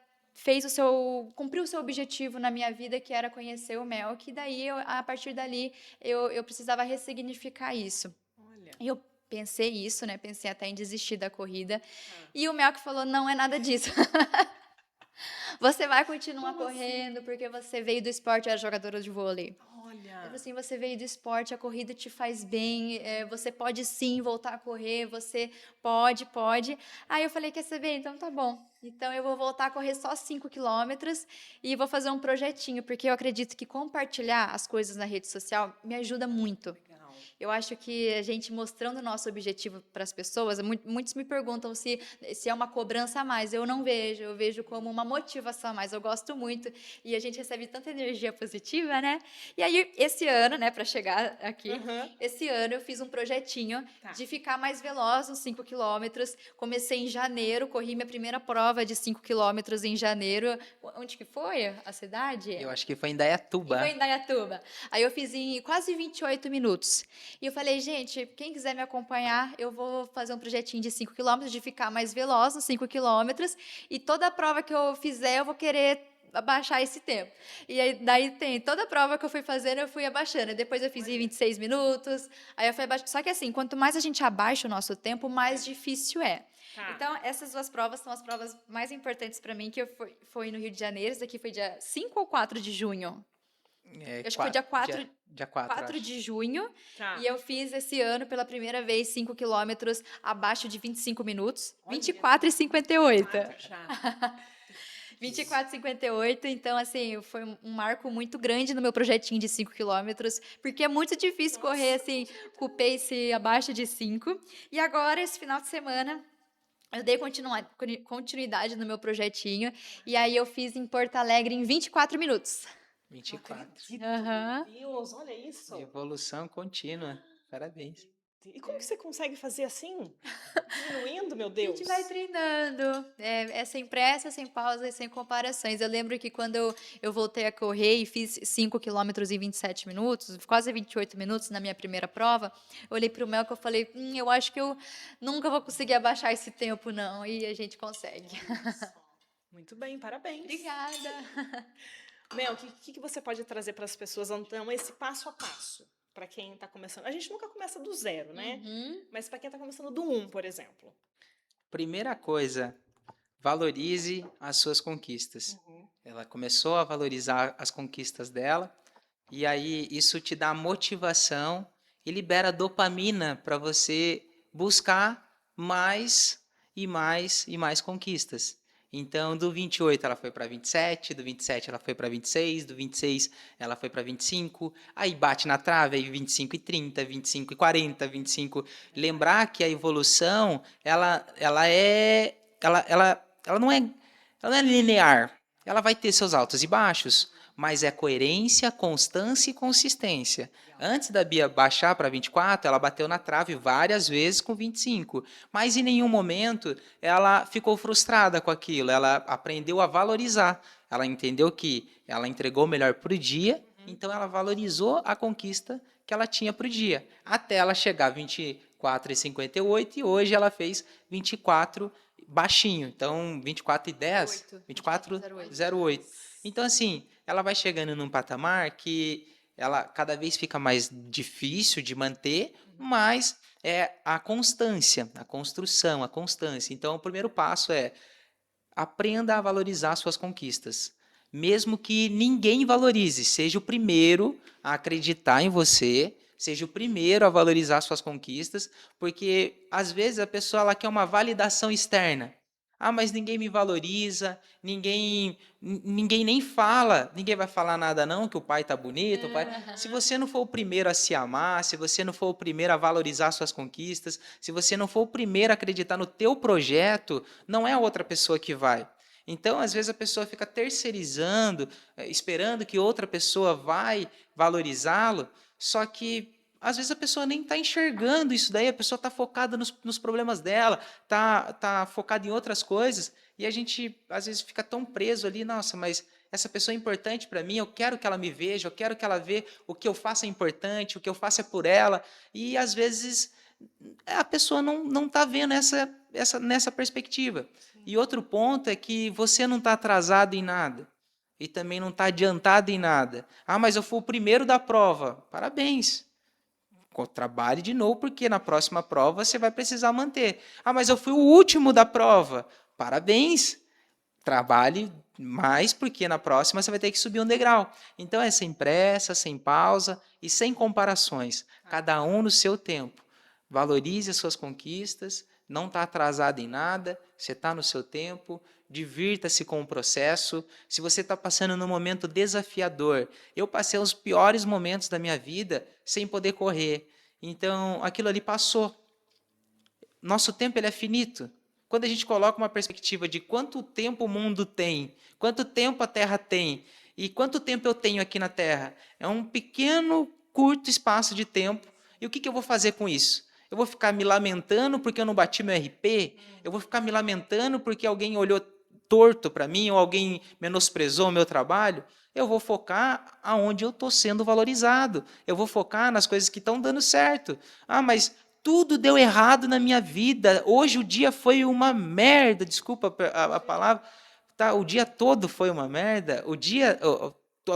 cumpriu o seu objetivo na minha vida, que era conhecer o Melk, e daí, a partir dali, eu precisava ressignificar isso.
Olha.
E eu pensei isso, né? Pensei até em desistir da corrida. E o Melk falou, não é nada disso. Você vai continuar
Como
correndo, porque você veio do esporte, era jogadora de vôlei.
Olha.
Ele falou assim, você veio do esporte, a corrida te faz bem, você pode sim voltar a correr, você pode. Aí eu falei, quer saber? Então tá bom. Então eu vou voltar a correr só 5 quilômetros e vou fazer um projetinho, porque eu acredito que compartilhar as coisas na rede social me ajuda muito.
Legal.
Eu acho que a gente mostrando o nosso objetivo para as pessoas, muitos me perguntam se é uma cobrança a mais. Eu não vejo, eu vejo como uma motivação a mais. Eu gosto muito e a gente recebe tanta energia positiva, né? E aí, esse ano, né, para chegar aqui, esse ano eu fiz um projetinho de ficar mais veloz nos 5 quilômetros. Comecei em janeiro, corri minha primeira prova de 5 quilômetros em janeiro. Onde que foi a cidade?
Eu acho que foi em Indaiatuba.
Foi em Indaiatuba. Aí eu fiz em quase 28 minutos. E eu falei, gente, quem quiser me acompanhar, eu vou fazer um projetinho de 5 quilômetros, de ficar mais veloz nos 5 quilômetros. E toda prova que eu fizer, eu vou querer abaixar esse tempo. E aí, daí tem toda prova que eu fui fazendo, eu fui abaixando. Depois eu fiz em 26 minutos, aí eu fui abaixando. Só que assim, quanto mais a gente abaixa o nosso tempo, mais difícil é. Então, essas duas provas são as provas mais importantes para mim, que foi no Rio de Janeiro. Isso aqui foi dia 5 ou 4 de junho? Eu acho que foi dia 4,
dia 4
de junho.
Tá.
E eu fiz esse ano, pela primeira vez, 5 quilômetros abaixo de 25 minutos. 24,58. 24,58. Então, assim, foi um marco muito grande no meu projetinho de 5 quilômetros, porque é muito difícil correr, assim, com o pace abaixo de 5. E agora, esse final de semana, eu dei continuidade no meu projetinho, e aí eu fiz em Porto Alegre em 24 minutos.
24.
Meu Deus, olha isso.
Evolução contínua. Parabéns.
E como que você consegue fazer assim? Diminuindo, meu Deus.
A gente vai treinando. É sem pressa, sem pausa e sem comparações. Eu lembro que quando eu voltei a correr e fiz 5 quilômetros em 27 minutos, quase 28 minutos na minha primeira prova, eu olhei para o Melco e falei, eu acho que eu nunca vou conseguir abaixar esse tempo, não. E a gente consegue.
Muito bem, parabéns.
Obrigada.
Mel, o que você pode trazer para as pessoas, então, esse passo a passo, para quem está começando? A gente nunca começa do zero, né? Mas para quem está começando do 1, por exemplo.
Primeira coisa, valorize as suas conquistas. Ela começou a valorizar as conquistas dela, e aí isso te dá motivação e libera dopamina para você buscar mais e mais e mais conquistas. Então, do 28 ela foi para 27, do 27 ela foi para 26, do 26 ela foi para 25, aí bate na trave, aí 25 e 30, 25 e 40, 25. Lembrar que a evolução, ela não é linear. Ela vai ter seus altos e baixos, mas é coerência, constância e consistência. Antes da Bia baixar para 24, ela bateu na trave várias vezes com 25, mas em nenhum momento ela ficou frustrada com aquilo, ela aprendeu a valorizar, ela entendeu que ela entregou o melhor para o dia, então ela valorizou a conquista que ela tinha para o dia, até ela chegar a 24,58 e hoje ela fez 24 baixinho, então 24,10, 24,08. Então assim, ela vai chegando num patamar que ela cada vez fica mais difícil de manter, mas é a constância, a construção, a constância. Então, o primeiro passo é aprenda a valorizar suas conquistas. Mesmo que ninguém valorize, seja o primeiro a acreditar em você, seja o primeiro a valorizar suas conquistas, porque às vezes a pessoa ela quer uma validação externa. Ah, mas ninguém me valoriza, ninguém nem fala, ninguém vai falar nada não, que o pai tá bonito, o pai... Se você não for o primeiro a se amar, se você não for o primeiro a valorizar suas conquistas, se você não for o primeiro a acreditar no teu projeto, não é a outra pessoa que vai. Então, às vezes a pessoa fica terceirizando, esperando que outra pessoa vai valorizá-lo, só que às vezes a pessoa nem está enxergando isso daí, a pessoa está focada nos problemas dela, tá focada em outras coisas, e a gente às vezes fica tão preso ali, nossa, mas essa pessoa é importante para mim, eu quero que ela me veja, eu quero que ela veja o que eu faço é importante, o que eu faço é por ela, e às vezes a pessoa não está vendo nessa perspectiva. E outro ponto é que você não está atrasado em nada, e também não está adiantado em nada. Ah, mas eu fui o primeiro da prova. Parabéns. Trabalhe de novo, porque na próxima prova você vai precisar manter. Ah, mas eu fui o último da prova. Parabéns. Trabalhe mais, porque na próxima você vai ter que subir um degrau. Então é sem pressa, sem pausa e sem comparações. Cada um no seu tempo. Valorize as suas conquistas, não está atrasado em nada, você está no seu tempo, divirta-se com o processo. Se você está passando num momento desafiador, eu passei os piores momentos da minha vida sem poder correr. Então, aquilo ali passou. Nosso tempo ele é finito. Quando a gente coloca uma perspectiva de quanto tempo o mundo tem, quanto tempo a Terra tem e quanto tempo eu tenho aqui na Terra, é um pequeno, curto espaço de tempo. E o que eu vou fazer com isso? Eu vou ficar me lamentando porque eu não bati meu RP? Eu vou ficar me lamentando porque alguém olhou torto para mim ou alguém menosprezou o meu trabalho? Eu vou focar aonde eu estou sendo valorizado. Eu vou focar nas coisas que estão dando certo. Ah, mas tudo deu errado na minha vida. Hoje o dia foi uma merda. Desculpa a palavra. Tá, o dia todo foi uma merda.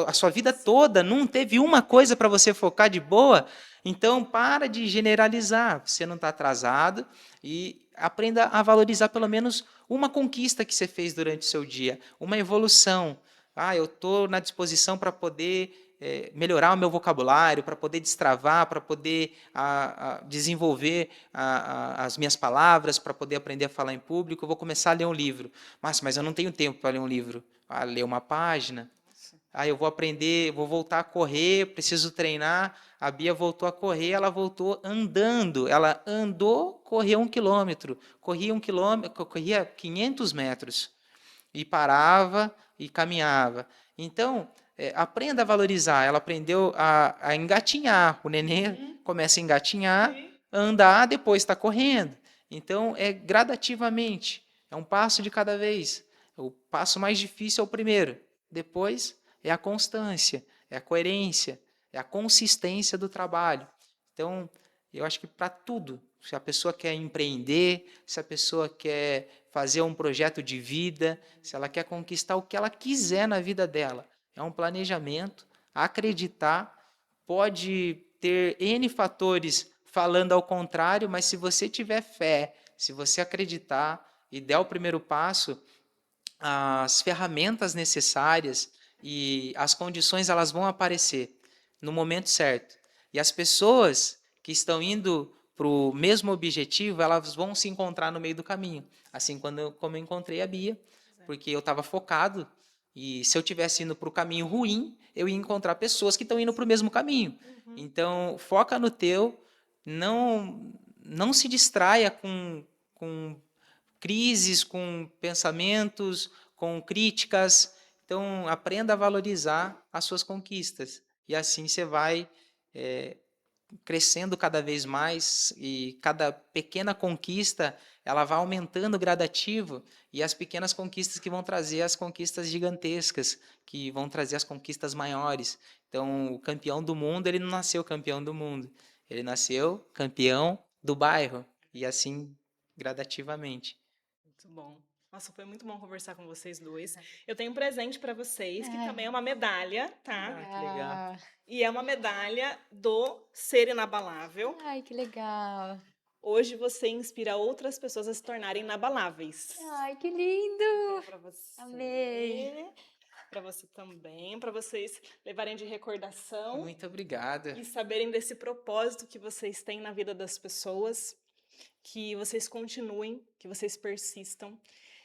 A sua vida toda não teve uma coisa para você focar de boa. Então, para de generalizar. Você não está atrasado e aprenda a valorizar pelo menos uma conquista que você fez durante o seu dia, uma evolução. Ah, eu estou na disposição para poder melhorar o meu vocabulário, para poder destravar, para poder desenvolver as minhas palavras, para poder aprender a falar em público. Eu vou começar a ler um livro. Mas eu não tenho tempo para ler um livro. Ler uma página. Eu vou aprender, vou voltar a correr, preciso treinar. A Bia voltou a correr, ela voltou andando. Ela andou, correu 1 quilômetro. Corria 1 quilômetro, corria 500 metros. E parava e caminhava. Então, aprenda a valorizar. Ela aprendeu a engatinhar. O neném começa a engatinhar, andar, depois está correndo. Então, é gradativamente. É um passo de cada vez. O passo mais difícil é o primeiro. Depois é a constância, é a coerência, é a consistência do trabalho. Então, eu acho que para tudo, se a pessoa quer empreender, se a pessoa quer fazer um projeto de vida, se ela quer conquistar o que ela quiser na vida dela, é um planejamento, acreditar, pode ter N fatores falando ao contrário, mas se você tiver fé, se você acreditar e der o primeiro passo, as ferramentas necessárias e as condições elas vão aparecer no momento certo. E as pessoas que estão indo para o mesmo objetivo, elas vão se encontrar no meio do caminho. Assim como eu encontrei a Bia, porque eu estava focado e se eu tivesse indo para o caminho ruim, eu ia encontrar pessoas que estão indo para o mesmo caminho. Então, foca no teu, não se distraia com crises, com pensamentos, com críticas. Então, aprenda a valorizar as suas conquistas. E assim você vai crescendo cada vez mais e cada pequena conquista ela vai aumentando gradativo e as pequenas conquistas que vão trazer as conquistas gigantescas, que vão trazer as conquistas maiores. Então, o campeão do mundo, ele não nasceu campeão do mundo, ele nasceu campeão do bairro e assim gradativamente.
Muito bom. Nossa, foi muito bom conversar com vocês dois. Eu tenho um presente para vocês, que também é uma medalha, tá?
Que legal.
E é uma medalha do Ser Inabalável.
Ai, que legal.
Hoje você inspira outras pessoas a se tornarem inabaláveis.
Ai, que lindo.
Para você.
Amei.
Para você também, para vocês levarem de recordação
Muito obrigado.
e saberem desse propósito que vocês têm na vida das pessoas, que vocês continuem, que vocês persistam.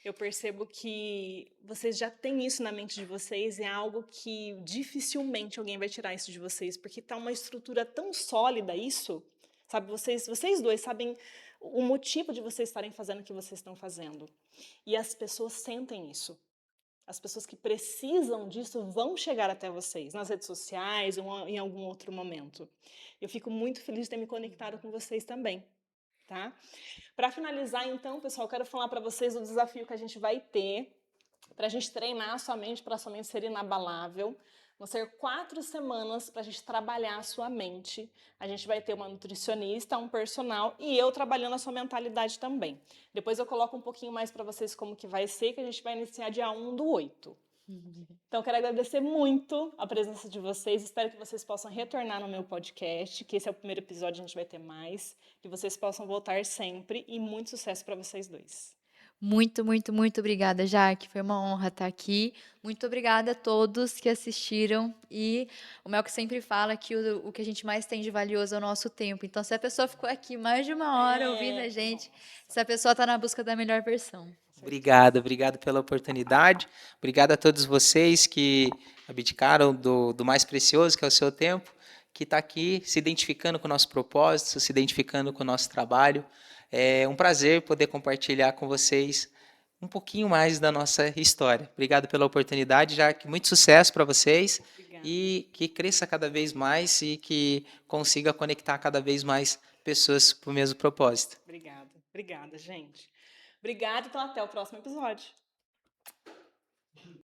Eu percebo que vocês já têm isso na mente de vocês, e é algo que dificilmente alguém vai tirar isso de vocês, porque tá uma estrutura tão sólida isso, sabe? Vocês dois sabem o motivo de vocês estarem fazendo o que vocês estão fazendo. E as pessoas sentem isso. As pessoas que precisam disso vão chegar até vocês, nas redes sociais ou em algum outro momento. Eu fico muito feliz de ter me conectado com vocês também, tá? Para finalizar, então, pessoal, eu quero falar para vocês o desafio que a gente vai ter para a gente treinar a sua mente, para a sua mente ser inabalável. Vão ser 4 semanas para a gente trabalhar a sua mente. A gente vai ter uma nutricionista, um personal e eu trabalhando a sua mentalidade também. Depois eu coloco um pouquinho mais para vocês como que vai ser, que a gente vai iniciar dia 1/8. Então, eu quero agradecer muito a presença de vocês. Espero que vocês possam retornar no meu podcast, que esse é o primeiro episódio, a gente vai ter mais. Que vocês possam voltar sempre e muito sucesso para vocês dois.
Muito, muito, muito obrigada, Jaque. Foi uma honra estar aqui. Muito obrigada a todos que assistiram. E o Melk sempre fala que o que a gente mais tem de valioso é o nosso tempo. Então, se a pessoa ficou aqui mais de uma hora ouvindo a gente, essa pessoa está na busca da melhor versão.
Obrigado pela oportunidade. Obrigado a todos vocês que abdicaram do mais precioso, que é o seu tempo, que está aqui se identificando com o nosso propósito, se identificando com o nosso trabalho. É um prazer poder compartilhar com vocês um pouquinho mais da nossa história. Obrigado pela oportunidade, Jaque. Muito sucesso para vocês.
Obrigada.
E que cresça cada vez mais e que consiga conectar cada vez mais pessoas para o mesmo propósito.
Obrigada, gente. Obrigada, então até o próximo episódio.